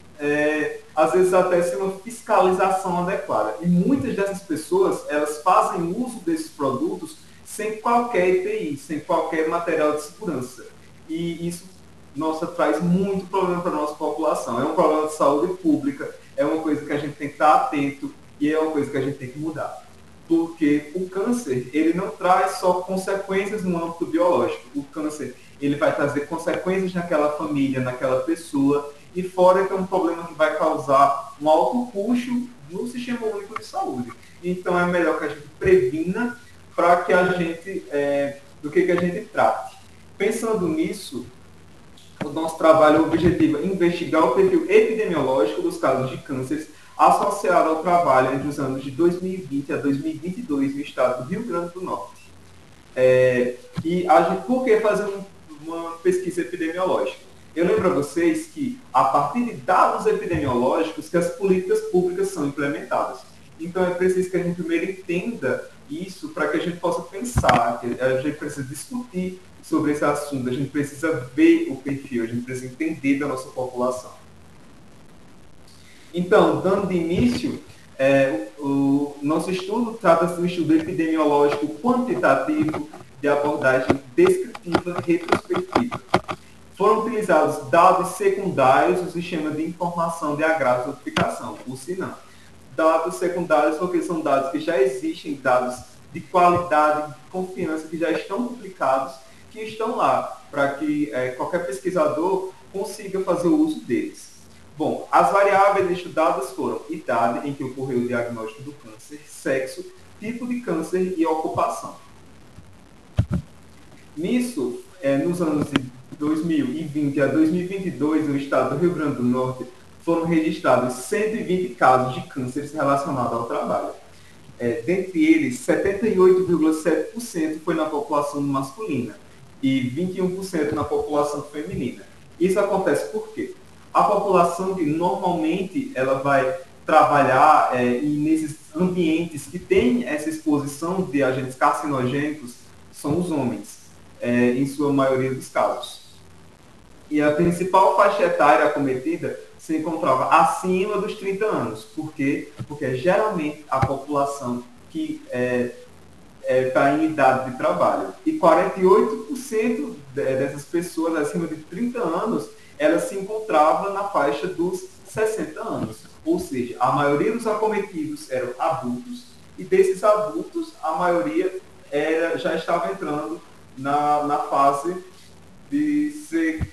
às vezes até sem uma fiscalização adequada. E muitas dessas pessoas, elas fazem uso desses produtos sem qualquer EPI, sem qualquer material de segurança. E isso nossa, traz muito problema para a nossa população. É um problema de saúde pública, é uma coisa que a gente tem que estar atento e é uma coisa que a gente tem que mudar. Porque o câncer, ele não traz só consequências no âmbito biológico. O câncer, ele vai trazer consequências naquela família, naquela pessoa, e fora que é um problema que vai causar um alto custo no Sistema Único de Saúde. Então é melhor que a gente previna para que a gente, do que a gente trate. Pensando nisso, o nosso trabalho, o objetivo é investigar o perfil epidemiológico dos casos de cânceres associado ao trabalho entre os anos de 2020 a 2022 no estado do Rio Grande do Norte. E a gente, por que fazer uma pesquisa epidemiológica? Eu lembro a vocês que, a partir de dados epidemiológicos, que as políticas públicas são implementadas. Então, é preciso que a gente primeiro entenda isso para que a gente possa pensar, que a gente precisa discutir sobre esse assunto, a gente precisa ver o perfil, a gente precisa entender da nossa população. Então, dando de início, o nosso estudo trata-se de um estudo epidemiológico quantitativo de abordagem descritiva e retrospectiva. Foram utilizados dados secundários do Sistema de Informação de Agravos e Notificação, o SINAM. Dados secundários porque são dados que já existem, dados de qualidade, de confiança, que já estão publicados, que estão lá, para que qualquer pesquisador consiga fazer o uso deles. Bom, as variáveis estudadas foram idade em que ocorreu o diagnóstico do câncer, sexo, tipo de câncer e ocupação. Nisso, nos anos de 2020 a 2022, no estado do Rio Grande do Norte, foram registrados 120 casos de cânceres relacionados ao trabalho. Dentre eles, 78,7% foi na população masculina e 21% na população feminina. Isso acontece por quê? A população que normalmente ela vai trabalhar nesses ambientes que tem essa exposição de agentes carcinogênicos são os homens, em sua maioria dos casos. E a principal faixa etária acometida se encontrava acima dos 30 anos. Por quê? Porque é geralmente a população que está em idade de trabalho. E 48% dessas pessoas acima de 30 anos, ela se encontrava na faixa dos 60 anos. Ou seja, a maioria dos acometidos eram adultos, e desses adultos, a maioria já estava entrando na fase de ser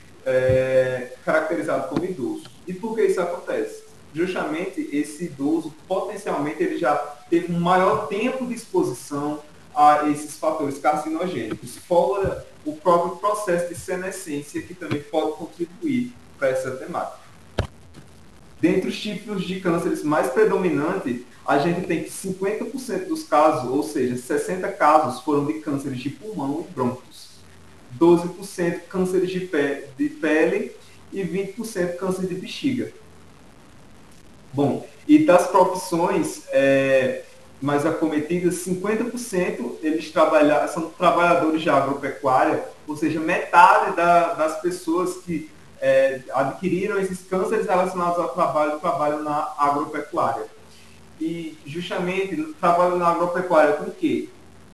caracterizado como idoso. E por que isso acontece? Justamente esse idoso, potencialmente, ele já teve um maior tempo de exposição a esses fatores carcinogênicos, fora o próprio processo de senescência, que também pode contribuir para essa temática. Dentre os tipos de cânceres mais predominantes, a gente tem que 50% dos casos, ou seja, 60 casos, foram de cânceres de pulmão e brônquios, 12% cânceres de pele e 20% câncer de bexiga. Bom, e das profissões mais acometidas, 50% eles são trabalhadores de agropecuária, ou seja, metade das pessoas que adquiriram esses cânceres relacionados ao trabalho na agropecuária. E justamente trabalho na agropecuária com o quê?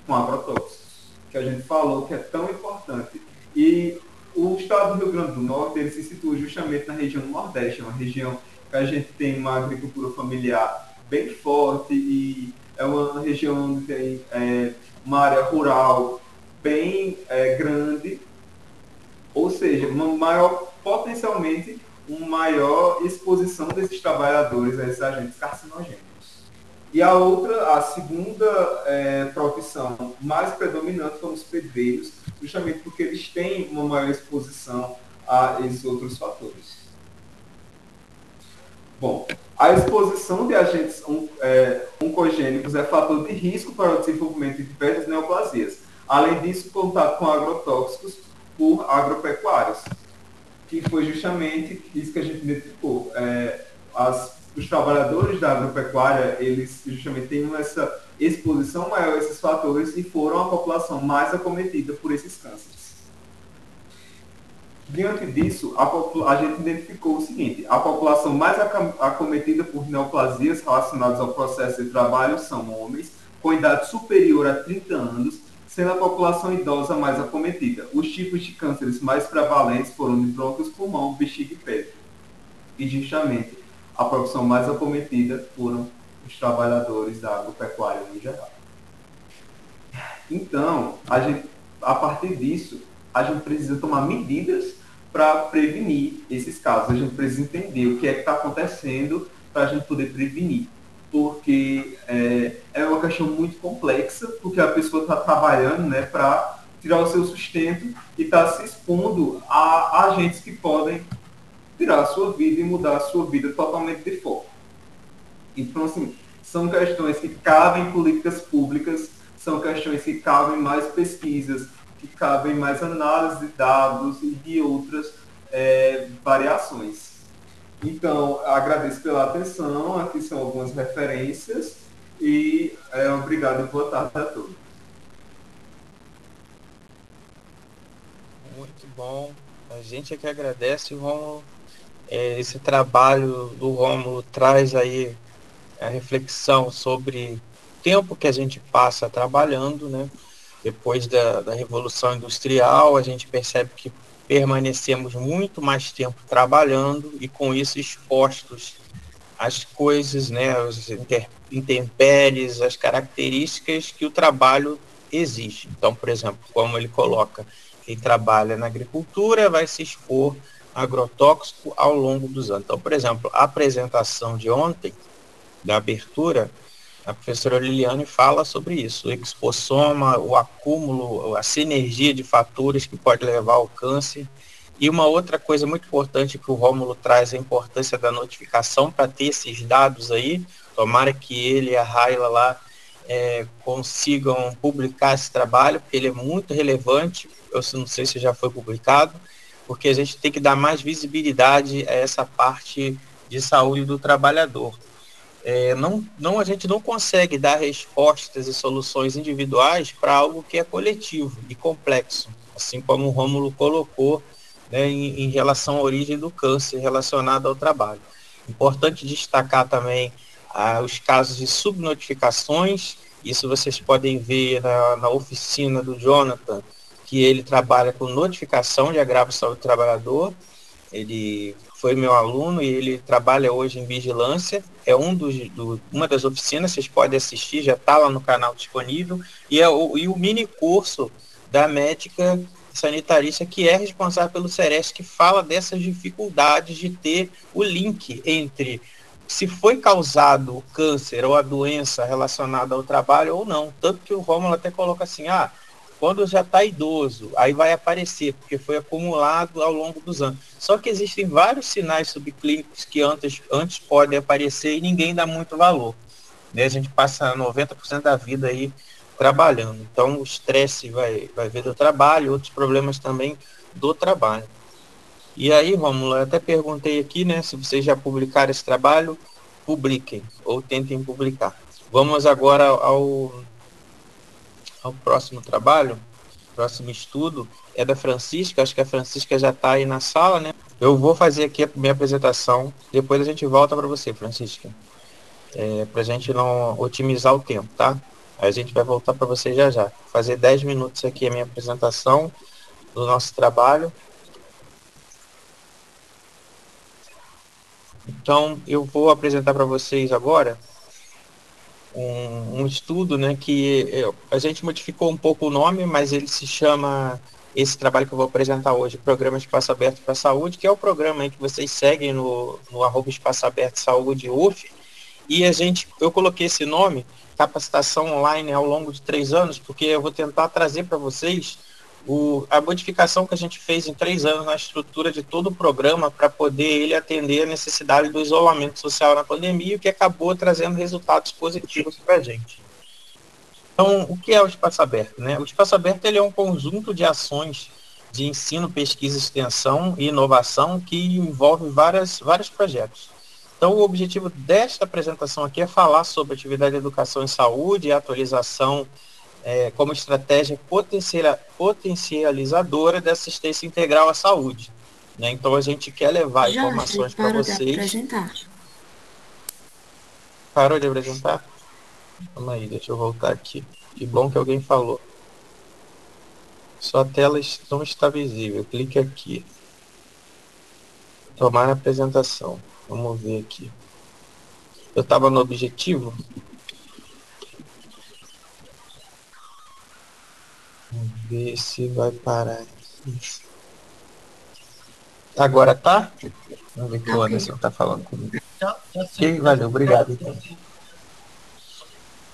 Com agrotóxicos, que a gente falou que é tão importante. E o estado do Rio Grande do Norte, ele se situa justamente na região do Nordeste, uma região que a gente tem uma agricultura familiar bem forte e é uma região onde tem uma área rural bem grande, ou seja, potencialmente uma maior exposição desses trabalhadores a esses agentes carcinogênicos. E a segunda profissão mais predominante são os pedreiros, justamente porque eles têm uma maior exposição a esses outros fatores. Bom, a exposição de agentes oncogênicos é fator de risco para o desenvolvimento de diversas neoplasias. Além disso, contato com agrotóxicos por agropecuários, que foi justamente isso que a gente identificou. Os trabalhadores da agropecuária, eles justamente têm essa exposição maior a esses fatores e foram a população mais acometida por esses cânceres. Diante disso, a gente identificou o seguinte: a população mais acometida por neoplasias relacionadas ao processo de trabalho são homens com idade superior a 30 anos, sendo a população idosa mais acometida. Os tipos de cânceres mais prevalentes foram de brônquios, pulmão, bexiga e pele. E justamente a profissão mais acometida foram os trabalhadores da agropecuária no geral. Então, a partir disso, a gente precisa tomar medidas para prevenir esses casos. A gente precisa entender o que é que está acontecendo para a gente poder prevenir. Porque é uma questão muito complexa, porque a pessoa está trabalhando, né, para tirar o seu sustento e está se expondo a agentes que podem tirar a sua vida e mudar a sua vida totalmente de foco. Então, assim, são questões que cabem em políticas públicas, são questões que cabem mais pesquisas, que cabem mais análise de dados e de outras variações. Então, agradeço pela atenção, aqui são algumas referências e obrigado e boa tarde a todos. Muito bom. A gente é que agradece, Rômulo. Esse trabalho do Rômulo traz aí a reflexão sobre o tempo que a gente passa trabalhando, né? Depois da Revolução Industrial, a gente percebe que permanecemos muito mais tempo trabalhando e com isso expostos às coisas, né, as intempéries, as características que o trabalho exige. Então, por exemplo, como ele coloca, quem trabalha na agricultura vai se expor a agrotóxico ao longo dos anos. Então, por exemplo, a apresentação de ontem, da abertura, a professora Liliane fala sobre isso, o expossoma, o acúmulo, a sinergia de fatores que pode levar ao câncer. E uma outra coisa muito importante que o Rômulo traz é a importância da notificação para ter esses dados aí. Tomara que ele e a Raila lá consigam publicar esse trabalho, porque ele é muito relevante. Eu não sei se já foi publicado, porque a gente tem que dar mais visibilidade a essa parte de saúde do trabalhador. A gente não consegue dar respostas e soluções individuais para algo que é coletivo e complexo, assim como o Rômulo colocou, né, em relação à origem do câncer relacionado ao trabalho. Importante destacar também os casos de subnotificações. Isso vocês podem ver na oficina do Jonathan, que ele trabalha com notificação de agravo à saúde do trabalhador. Ele foi meu aluno e ele trabalha hoje em vigilância, é uma das oficinas, vocês podem assistir, já está lá no canal disponível, e o mini curso da médica sanitarista, que é responsável pelo SEREST, que fala dessas dificuldades de ter o link entre se foi causado o câncer ou a doença relacionada ao trabalho ou não, tanto que o Rômulo até coloca assim, quando já está idoso, aí vai aparecer, porque foi acumulado ao longo dos anos. Só que existem vários sinais subclínicos que antes podem aparecer e ninguém dá muito valor, né? A gente passa 90% da vida aí trabalhando. Então, o estresse vai vir do trabalho, outros problemas também do trabalho. E aí, Rômulo, eu até perguntei aqui, né, se vocês já publicaram esse trabalho, publiquem, ou tentem publicar. Vamos agora ao próximo trabalho, próximo estudo, é da Francisca, acho que a Francisca já está aí na sala, né? Eu vou fazer aqui a minha apresentação, depois a gente volta para você, Francisca, para a gente não otimizar o tempo, tá? Aí a gente vai voltar para você já. Vou fazer 10 minutos aqui a minha apresentação do nosso trabalho. Então, eu vou apresentar para vocês agora um estudo, né, que a gente modificou um pouco o nome, mas ele se chama, esse trabalho que eu vou apresentar hoje, Programa Espaço Aberto para a Saúde, que é o programa aí que vocês seguem no @Espaço Aberto Saúde UF, e eu coloquei esse nome, capacitação online ao longo de 3 anos, porque eu vou tentar trazer para vocês a modificação que a gente fez em 3 anos na estrutura de todo o programa para poder ele atender a necessidade do isolamento social na pandemia, o que acabou trazendo resultados positivos para a gente. Então, o que é o Espaço Aberto, né? O Espaço Aberto ele é um conjunto de ações de ensino, pesquisa, extensão e inovação que envolve vários projetos. Então, o objetivo desta apresentação aqui é falar sobre atividade de educação em saúde e atualização como estratégia potencializadora da assistência integral à saúde, né? Então, a gente quer levar informações para vocês. De apresentar. Parou de apresentar? Calma aí, deixa eu voltar aqui. Que bom que alguém falou. Sua tela não está visível. Clique aqui. Tomar a apresentação. Vamos ver aqui. Eu estava no objetivo. Vamos ver se vai parar aqui. Agora tá? Vamos ver que o Anderson tá falando comigo. Ok, valeu, obrigado.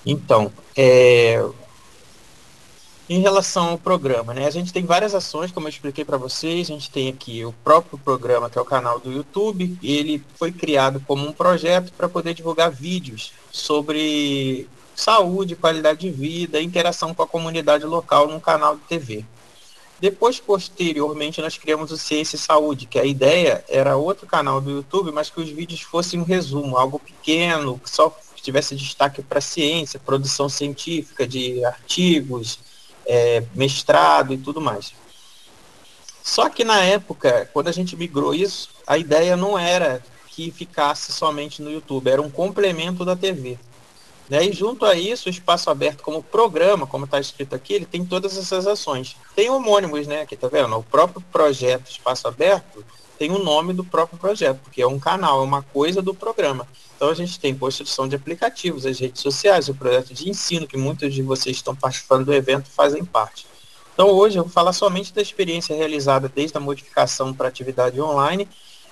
Então, em relação ao programa, né? A gente tem várias ações, como eu expliquei para vocês. A gente tem aqui o próprio programa, que é o canal do YouTube. Ele foi criado como um projeto para poder divulgar vídeos sobre saúde, qualidade de vida, interação com a comunidade local num canal de TV. Depois, posteriormente, nós criamos o Ciência e Saúde, que a ideia era outro canal do YouTube, mas que os vídeos fossem um resumo, algo pequeno, que só tivesse destaque para ciência, produção científica de artigos, mestrado e tudo mais. Só que na época, quando a gente migrou isso, a ideia não era que ficasse somente no YouTube, era um complemento da TV. Né? E junto a isso, o Espaço Aberto como programa, como está escrito aqui, ele tem todas essas ações. Tem homônimos, né? Aqui, tá vendo? O próprio projeto Espaço Aberto tem o nome do próprio projeto, porque é um canal, é uma coisa do programa. Então a gente tem construção de aplicativos, as redes sociais, o projeto de ensino, que muitos de vocês estão participando do evento fazem parte. Então hoje eu vou falar somente da experiência realizada desde a modificação para atividade online.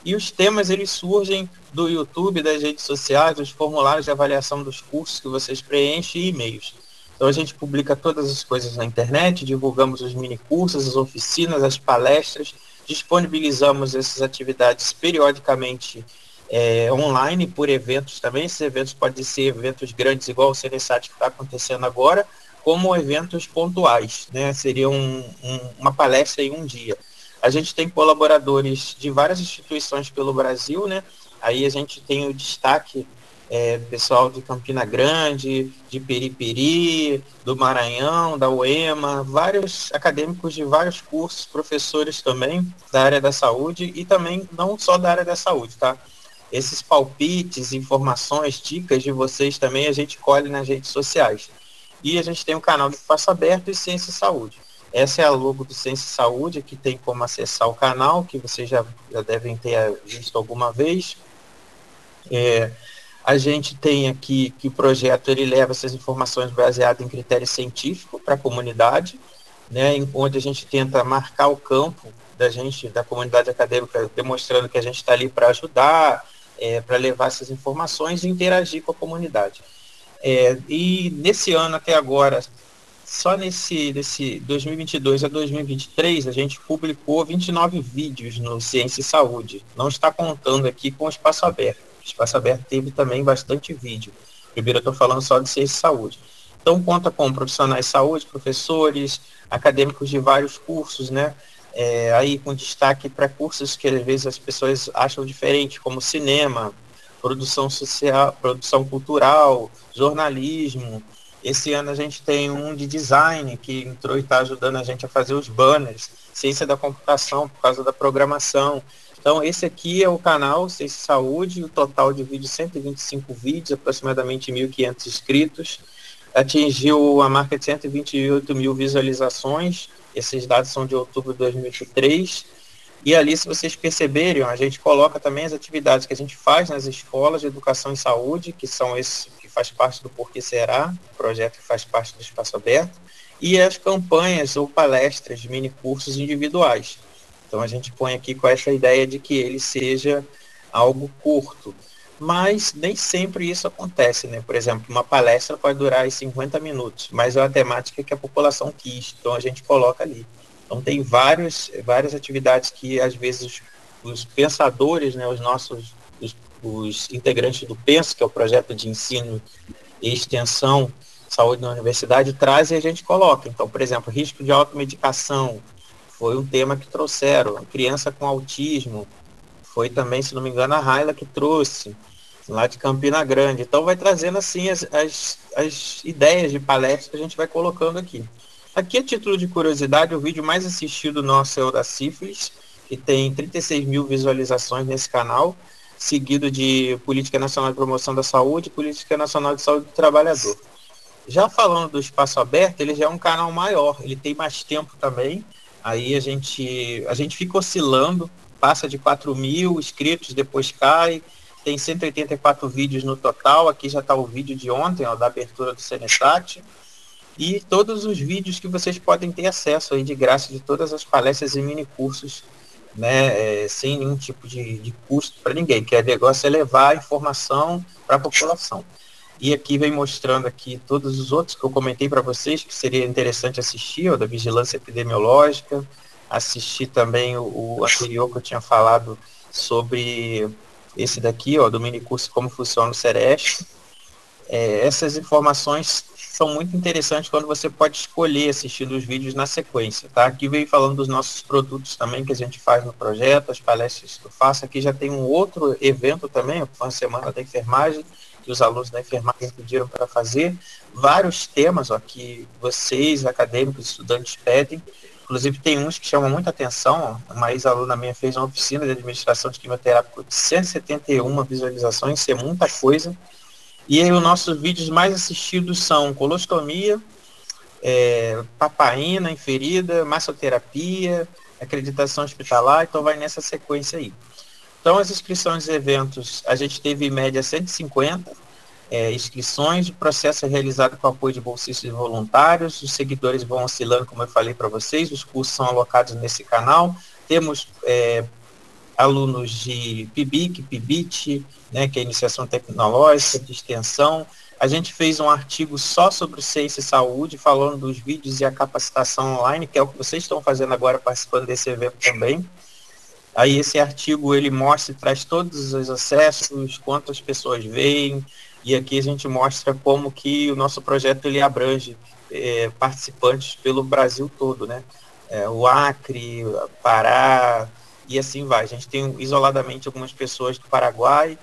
E os temas, eles surgem do YouTube, das redes sociais, dos formulários de avaliação dos cursos que vocês preenchem e e-mails. Então a gente publica todas as coisas na internet, divulgamos os minicursos, as oficinas, as palestras, disponibilizamos essas atividades periodicamente online, por eventos também. Esses eventos podem ser eventos grandes, igual o CNSAT que está acontecendo agora, como eventos pontuais, né? Seria uma palestra em um dia. A gente tem colaboradores de várias instituições pelo Brasil, né? Aí a gente tem o destaque pessoal de Campina Grande, de Periperi, do Maranhão, da UEMA, vários acadêmicos de vários cursos, professores também da área da saúde e também não só da área da saúde, tá? Esses palpites, informações, dicas de vocês também a gente colhe nas redes sociais. E a gente tem um canal de Espaço Aberto e Ciência e Saúde. Essa é a logo do Ciência e Saúde, que tem como acessar o canal, que vocês já devem ter visto alguma vez. A gente tem aqui que o projeto ele leva essas informações baseadas em critério científico para a comunidade, né, onde a gente tenta marcar o campo da comunidade acadêmica, demonstrando que a gente está ali para ajudar, para levar essas informações e interagir com a comunidade. E nesse ano até agora, só nesse 2022 a 2023, a gente publicou 29 vídeos no Ciência e Saúde. Não está contando aqui com o Espaço Aberto. O Espaço Aberto teve também bastante vídeo. Primeiro eu estou falando só de Ciência e Saúde. Então conta com profissionais de saúde, professores, acadêmicos de vários cursos, né? Aí com destaque para cursos que às vezes as pessoas acham diferente, como cinema, produção social, produção cultural, jornalismo. Esse ano a gente tem um de design que entrou e está ajudando a gente a fazer os banners, ciência da computação por causa da programação. Então esse aqui é o canal Ciência e Saúde, o total de vídeos, 125 vídeos, aproximadamente 1.500 inscritos, atingiu a marca de 128 mil visualizações, esses dados são de outubro de 2023, e ali, se vocês perceberem, a gente coloca também as atividades que a gente faz nas escolas de educação e saúde, que são esses que faz parte do Por Que Será, projeto que faz parte do Espaço Aberto, e as campanhas ou palestras, mini cursos individuais. Então a gente põe aqui com essa ideia de que ele seja algo curto, mas nem sempre isso acontece, né? Por exemplo, uma palestra pode durar 50 minutos, mas é uma temática que a população quis, então a gente coloca ali. Então tem várias atividades que às vezes os pensadores, né, os integrantes do PENSO, que é o projeto de ensino e extensão saúde na universidade, trazem e a gente coloca. Então, por exemplo, risco de automedicação foi um tema que trouxeram. Criança com autismo foi também, se não me engano, a Raila que trouxe, lá de Campina Grande. Então vai trazendo assim as ideias de palestra que a gente vai colocando aqui. Aqui, a título de curiosidade, o vídeo mais assistido nosso é o da sífilis, que tem 36 mil visualizações nesse canal, seguido de Política Nacional de Promoção da Saúde e Política Nacional de Saúde do Trabalhador. Já falando do Espaço Aberto, ele já é um canal maior, ele tem mais tempo também. Aí a gente fica oscilando, passa de 4.000 inscritos, depois cai. Tem 184 vídeos no total. Aqui já está o vídeo de ontem, ó, da abertura do Senesat. E todos os vídeos que vocês podem ter acesso aí de graça de todas as palestras e mini cursos, né, sem nenhum tipo de custo para ninguém, que o negócio é levar a informação para a população. E aqui vem mostrando aqui todos os outros que eu comentei para vocês, que seria interessante assistir, ó, da vigilância epidemiológica, assistir também o anterior que eu tinha falado sobre esse daqui, ó, do mini curso Como Funciona o Sereste. Essas informações são muito interessantes quando você pode escolher assistir os vídeos na sequência, tá? Aqui veio falando dos nossos produtos também que a gente faz no projeto, as palestras que eu faço. Aqui já tem um outro evento também, uma semana da enfermagem, que os alunos da enfermagem pediram para fazer. Vários temas, ó, que vocês, acadêmicos, estudantes pedem. Inclusive tem uns que chamam muita atenção. Ó. Uma ex-aluna minha fez uma oficina de administração de quimioterapia com 171 visualizações, isso é muita coisa. E aí os nossos vídeos mais assistidos são colostomia, papaína em ferida, massoterapia, acreditação hospitalar, então vai nessa sequência aí. Então as inscrições dos eventos, a gente teve em média 150 inscrições, o processo é realizado com apoio de bolsistas e voluntários, os seguidores vão oscilando, como eu falei para vocês, os cursos são alocados nesse canal, temos alunos de PIBIC, PIBIT, né, que é iniciação tecnológica, de extensão. A gente fez um artigo só sobre ciência e saúde, falando dos vídeos e a capacitação online, que é o que vocês estão fazendo agora, participando desse evento também. Aí esse artigo, ele mostra e traz todos os acessos, quantas pessoas veem, e aqui a gente mostra como que o nosso projeto, ele abrange participantes pelo Brasil todo, né? O Acre, Pará, e assim vai. A gente tem isoladamente algumas pessoas do Paraguai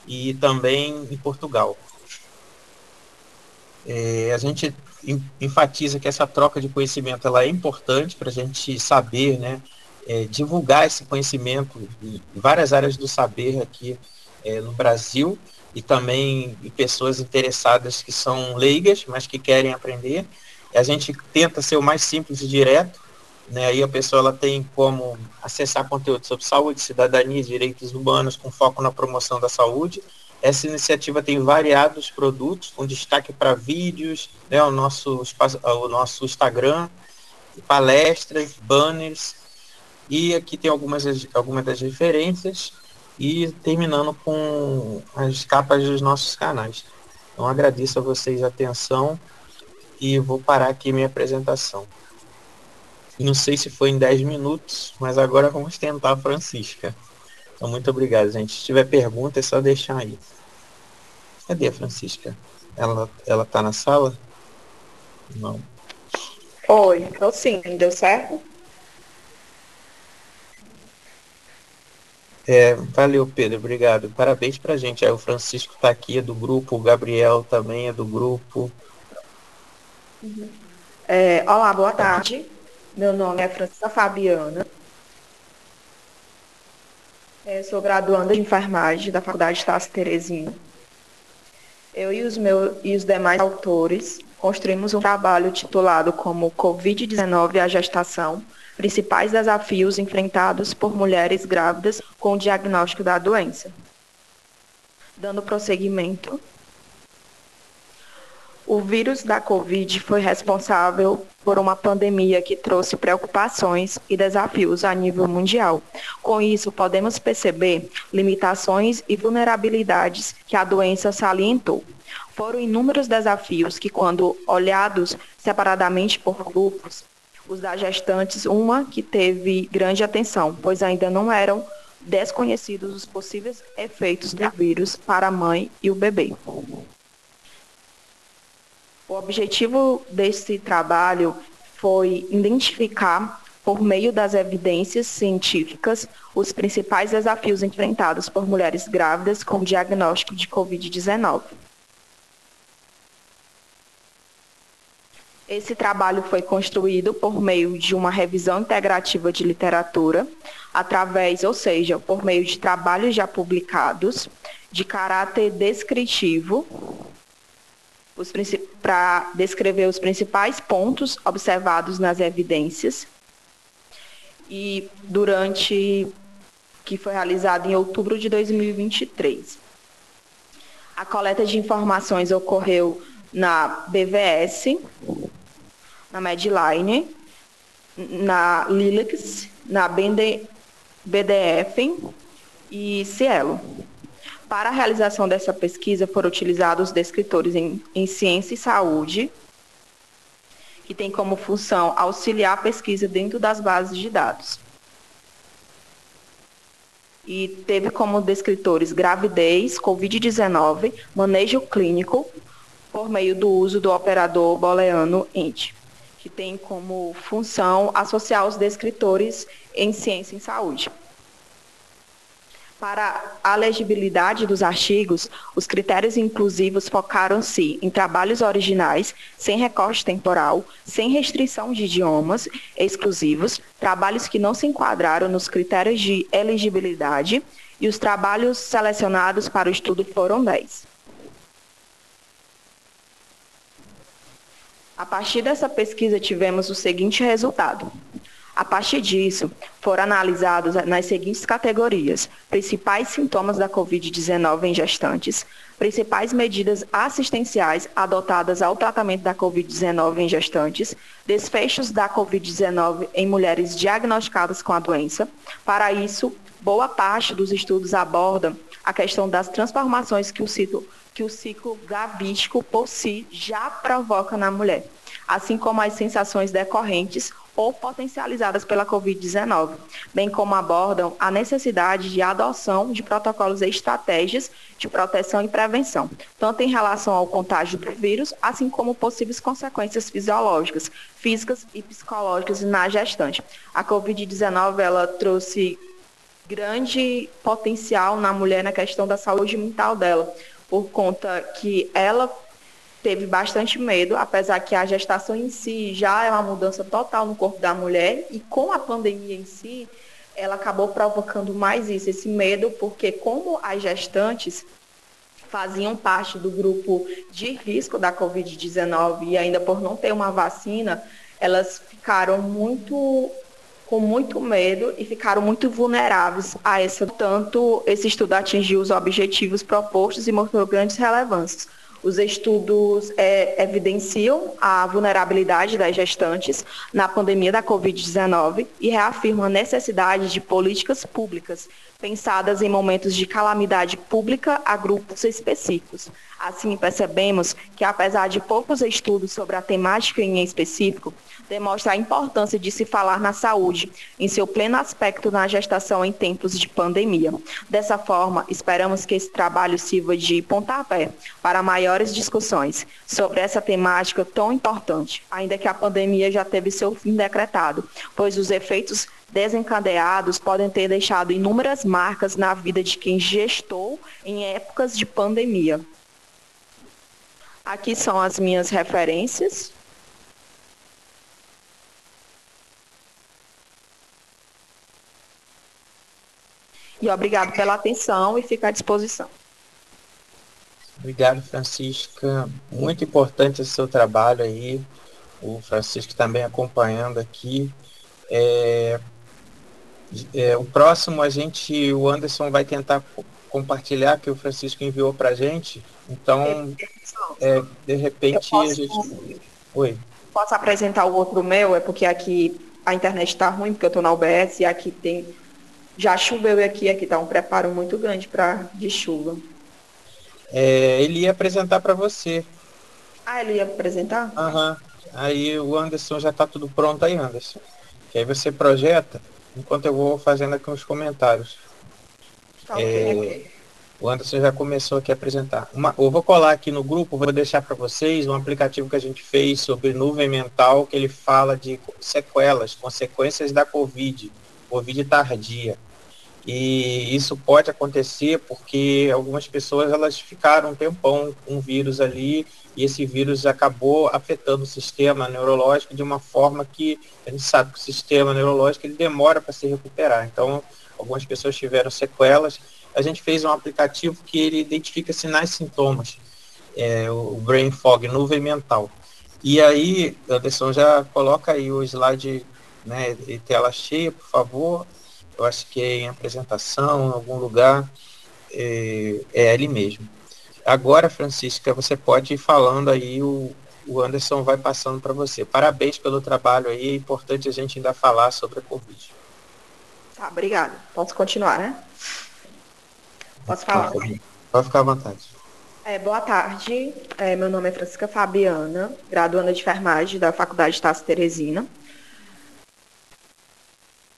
e também em Portugal. A gente enfatiza que essa troca de conhecimento ela é importante para a gente saber, né, divulgar esse conhecimento em várias áreas do saber aqui no Brasil e também em pessoas interessadas que são leigas, mas que querem aprender. A gente tenta ser o mais simples e direto, né? Aí a pessoa ela tem como acessar conteúdo sobre saúde, cidadania e direitos humanos com foco na promoção da saúde. Essa iniciativa tem variados produtos, com destaque para vídeos, né? o nosso Instagram, palestras, banners, e aqui tem algumas das referências, e terminando com as capas dos nossos canais. Então agradeço a vocês a atenção e vou parar aqui minha apresentação. Não sei se foi em 10 minutos, mas agora vamos tentar, Francisca. Então, muito obrigado, gente. Se tiver pergunta, é só deixar aí. Cadê a Francisca? Ela tá na sala? Não. Oi, então sim, deu certo? Valeu, Pedro, obrigado. Parabéns pra gente. Aí o Francisco tá aqui, é do grupo, o Gabriel também é do grupo. Olá, boa tarde. Meu nome é Francisca Fabiana. Sou graduanda de enfermagem da Faculdade Estácio Terezinha. Eu e os demais autores construímos um trabalho titulado como Covid-19 e a gestação, principais desafios enfrentados por mulheres grávidas com o diagnóstico da doença. Dando prosseguimento, o vírus da Covid foi responsável por uma pandemia que trouxe preocupações e desafios a nível mundial. Com isso, podemos perceber limitações e vulnerabilidades que a doença salientou. Foram inúmeros desafios que, quando olhados separadamente por grupos, os das gestantes, uma que teve grande atenção, pois ainda não eram desconhecidos os possíveis efeitos do vírus para a mãe e o bebê. O objetivo desse trabalho foi identificar, por meio das evidências científicas, os principais desafios enfrentados por mulheres grávidas com diagnóstico de Covid-19. Esse trabalho foi construído por meio de uma revisão integrativa de literatura, por meio de trabalhos já publicados, de caráter descritivo, para descrever os principais pontos observados nas evidências, e que foi realizado em outubro de 2023. A coleta de informações ocorreu na BVS, na Medline, na Lilix, na BDF e Cielo. Para a realização dessa pesquisa foram utilizados descritores em ciência e saúde, que tem como função auxiliar a pesquisa dentro das bases de dados. E teve como descritores gravidez, Covid-19, manejo clínico, por meio do uso do operador booleano int, que tem como função associar os descritores em ciência e saúde. Para a legibilidade dos artigos, os critérios inclusivos focaram-se em trabalhos originais, sem recorte temporal, sem restrição de idiomas exclusivos, trabalhos que não se enquadraram nos critérios de elegibilidade, e os trabalhos selecionados para o estudo foram 10. A partir dessa pesquisa, tivemos o seguinte resultado. A partir disso, foram analisados nas seguintes categorias: principais sintomas da Covid-19 em gestantes, principais medidas assistenciais adotadas ao tratamento da Covid-19 em gestantes, desfechos da Covid-19 em mulheres diagnosticadas com a doença. Para isso, boa parte dos estudos abordam a questão das transformações que o ciclo gravídico por si já provoca na mulher, assim como as sensações decorrentes ou potencializadas pela Covid-19, bem como abordam a necessidade de adoção de protocolos e estratégias de proteção e prevenção, tanto em relação ao contágio do vírus, assim como possíveis consequências fisiológicas, físicas e psicológicas na gestante. A Covid-19, ela trouxe grande potencial na mulher na questão da saúde mental dela, por conta que ela teve bastante medo, apesar que a gestação em si já é uma mudança total no corpo da mulher, e com a pandemia em si, ela acabou provocando mais isso, esse medo, porque como as gestantes faziam parte do grupo de risco da Covid-19 e ainda por não ter uma vacina, elas ficaram com muito medo e ficaram muito vulneráveis a essa. Portanto, esse estudo atingiu os objetivos propostos e mostrou grandes relevâncias. Os estudos evidenciam a vulnerabilidade das gestantes na pandemia da Covid-19 e reafirmam a necessidade de políticas públicas pensadas em momentos de calamidade pública a grupos específicos. Assim, percebemos que, apesar de poucos estudos sobre a temática em específico, demonstra a importância de se falar na saúde em seu pleno aspecto na gestação em tempos de pandemia. Dessa forma, esperamos que esse trabalho sirva de pontapé para maiores discussões sobre essa temática tão importante, ainda que a pandemia já teve seu fim decretado, pois os efeitos desencadeados podem ter deixado inúmeras marcas na vida de quem gestou em épocas de pandemia. Aqui são as minhas referências. E obrigado pela atenção e fico à disposição. Obrigado, Francisca. Muito importante esse seu trabalho aí. O Francisco também acompanhando aqui. O próximo o Anderson vai tentar compartilhar, que o Francisco enviou para a gente. Então, de repente, a gente... Oi. Posso apresentar o outro meu? É porque aqui a internet está ruim, porque eu estou na UBS e aqui tem... Já choveu aqui está um preparo muito grande de chuva. Ele ia apresentar para você. Ah, ele ia apresentar? Aham. Aí o Anderson já está tudo pronto aí, Anderson. Que aí você projeta, enquanto eu vou fazendo aqui uns comentários. Tá, ok. O Anderson já começou aqui a apresentar. Eu vou colar aqui no grupo, vou deixar para vocês um aplicativo que a gente fez sobre nuvem mental, que ele fala de sequelas, consequências da Covid tardia. E isso pode acontecer porque algumas pessoas elas ficaram um tempão com um vírus ali, e esse vírus acabou afetando o sistema neurológico de uma forma que a gente sabe que o sistema neurológico ele demora para se recuperar. Então, algumas pessoas tiveram sequelas. A gente fez um aplicativo que ele identifica sinais e sintomas. o brain fog, nuvem mental. E aí, Anderson, já coloca aí o slide, né, em tela cheia, por favor. Eu acho que é em apresentação, em algum lugar, é ali mesmo. Agora, Francisca, você pode ir falando aí, o Anderson vai passando para você. Parabéns pelo trabalho aí, é importante a gente ainda falar sobre a Covid. Tá, obrigada. Posso continuar, né? Posso falar? Pode ficar à vontade. Boa tarde, meu nome é Francisca Fabiana, graduanda de enfermagem da Faculdade Tasso Teresina.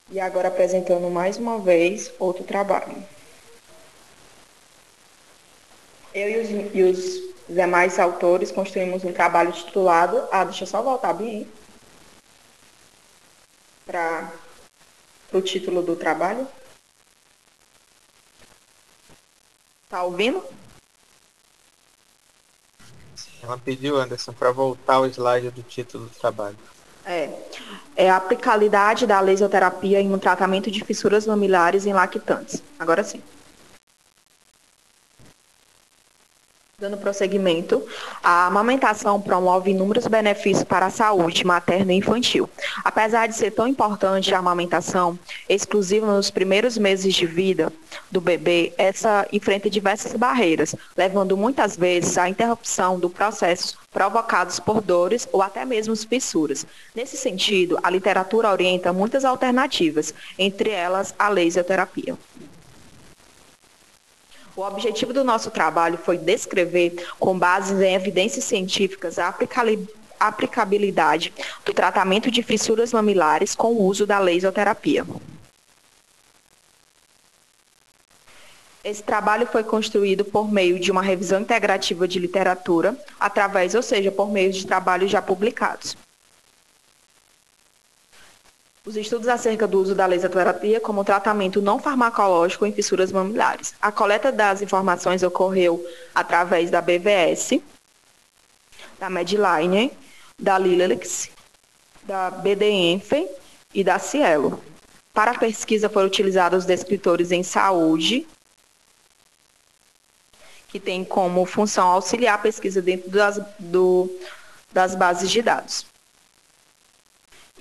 E agora apresentando mais uma vez outro trabalho. Eu e os demais autores construímos um trabalho titulado... deixa eu só voltar bem para o título do trabalho. Tá ouvindo? Ela pediu, Anderson, para voltar ao slide do título do trabalho. É a aplicabilidade da lesioterapia em um tratamento de fissuras mamilares em lactantes. Agora sim. Dando prosseguimento, a amamentação promove inúmeros benefícios para a saúde materna e infantil. Apesar de ser tão importante a amamentação, exclusiva nos primeiros meses de vida do bebê, essa enfrenta diversas barreiras, levando muitas vezes à interrupção do processo provocados por dores ou até mesmo fissuras. Nesse sentido, a literatura orienta muitas alternativas, entre elas a lesioterapia. O objetivo do nosso trabalho foi descrever, com base em evidências científicas, a aplicabilidade do tratamento de fissuras mamilares com o uso da lesioterapia. Esse trabalho foi construído por meio de uma revisão integrativa de literatura, por meio de trabalhos já publicados. Os estudos acerca do uso da lesioterapia como tratamento não farmacológico em fissuras mamilares. A coleta das informações ocorreu através da BVS, da Medline, da Lilix, da BDENF e da Cielo. Para a pesquisa foram utilizados os descritores em saúde, que tem como função auxiliar a pesquisa dentro das bases de dados.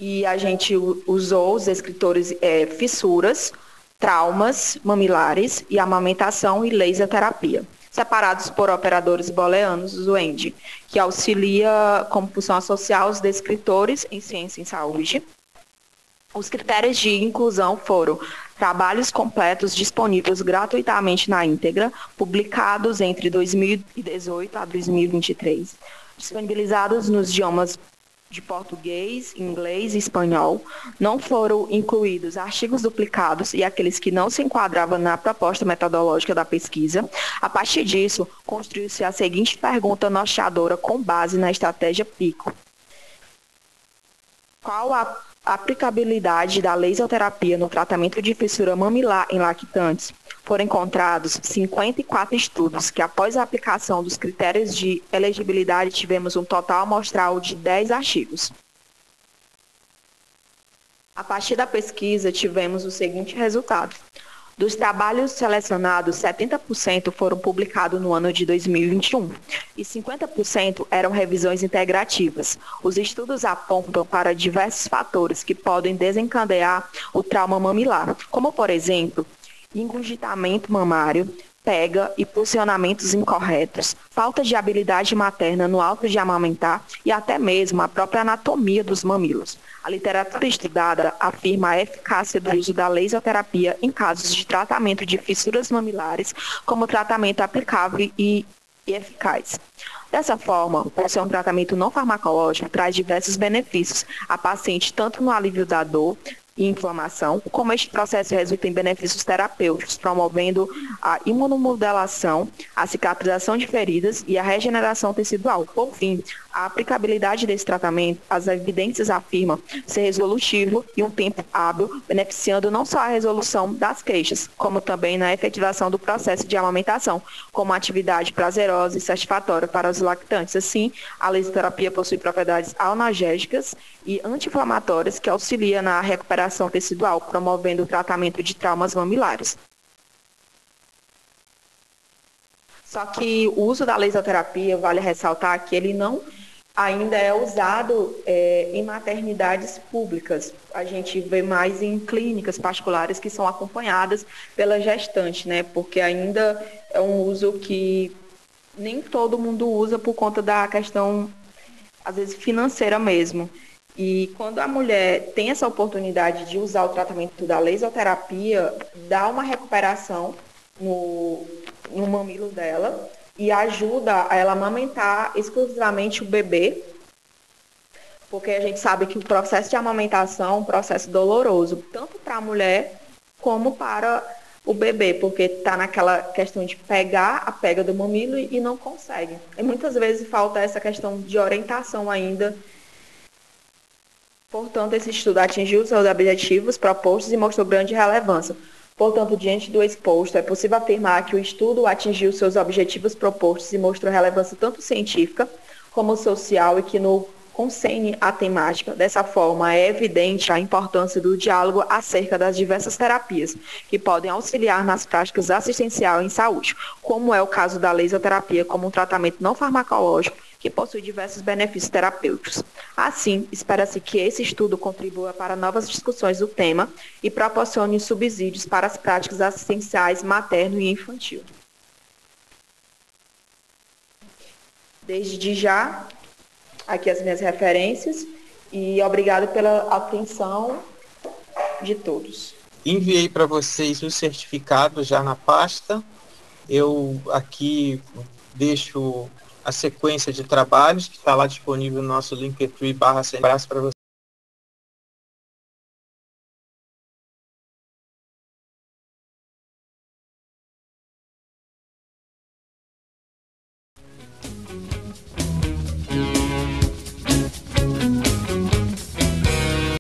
E a gente usou os descritores fissuras, traumas mamilares e amamentação e lesioterapia, separados por operadores booleanos do END, que auxilia como função associar os descritores em ciência e saúde. Os critérios de inclusão foram trabalhos completos disponíveis gratuitamente na íntegra, publicados entre 2018 a 2023, disponibilizados nos idiomas de português, inglês e espanhol. Não foram incluídos artigos duplicados e aqueles que não se enquadravam na proposta metodológica da pesquisa. A partir disso, construiu-se a seguinte pergunta norteadora com base na estratégia PICO. Qual a aplicabilidade da lesioterapia no tratamento de fissura mamilar em lactantes? Foram encontrados 54 estudos que, após a aplicação dos critérios de elegibilidade, tivemos um total amostral de 10 artigos. A partir da pesquisa, tivemos o seguinte resultado. Dos trabalhos selecionados, 70% foram publicados no ano de 2021 e 50% eram revisões integrativas. Os estudos apontam para diversos fatores que podem desencadear o trauma mamilar, como, por exemplo, engurgitamento mamário, pega e posicionamentos incorretos, falta de habilidade materna no ato de amamentar e até mesmo a própria anatomia dos mamilos. A literatura estudada afirma a eficácia do uso da lesioterapia em casos de tratamento de fissuras mamilares como tratamento aplicável e eficaz. Dessa forma, por ser um tratamento não farmacológico, traz diversos benefícios à paciente, tanto no alívio da dor e inflamação, como este processo resulta em benefícios terapêuticos, promovendo a imunomodulação, a cicatrização de feridas e a regeneração tecidual. Por fim, a aplicabilidade desse tratamento, as evidências afirmam ser resolutivo e um tempo hábil, beneficiando não só a resolução das queixas, como também na efetivação do processo de amamentação, como atividade prazerosa e satisfatória para os lactantes. Assim, a lesioterapia possui propriedades analgésicas e anti-inflamatórias que auxiliam na recuperação tecidual, promovendo o tratamento de traumas mamilares. Só que o uso da laserterapia, vale ressaltar que ele não ainda é usado em maternidades públicas. A gente vê mais em clínicas particulares que são acompanhadas pela gestante, né? Porque ainda é um uso que nem todo mundo usa por conta da questão, às vezes, financeira mesmo. E quando a mulher tem essa oportunidade de usar o tratamento da laserterapia, dá uma recuperação no mamilo dela e ajuda a ela a amamentar exclusivamente o bebê, porque a gente sabe que o processo de amamentação é um processo doloroso, tanto para a mulher como para o bebê, porque está naquela questão de pegar a pega do mamilo e não consegue. E muitas vezes falta essa questão de orientação ainda. Portanto, esse estudo atingiu seus objetivos propostos e mostrou grande relevância. Portanto, diante do exposto, é possível afirmar que o estudo atingiu seus objetivos propostos e mostrou relevância tanto científica como social e que no concerne a temática. Dessa forma, é evidente a importância do diálogo acerca das diversas terapias que podem auxiliar nas práticas assistenciais em saúde, como é o caso da laserterapia como um tratamento não farmacológico que possui diversos benefícios terapêuticos. Assim, espera-se que esse estudo contribua para novas discussões do tema e proporcione subsídios para as práticas assistenciais materno e infantil. Desde já, aqui as minhas referências e obrigado pela atenção de todos. Enviei para vocês o certificado já na pasta. Eu aqui deixo a sequência de trabalhos que está lá disponível no nosso Linktree/Sembraço para vocês.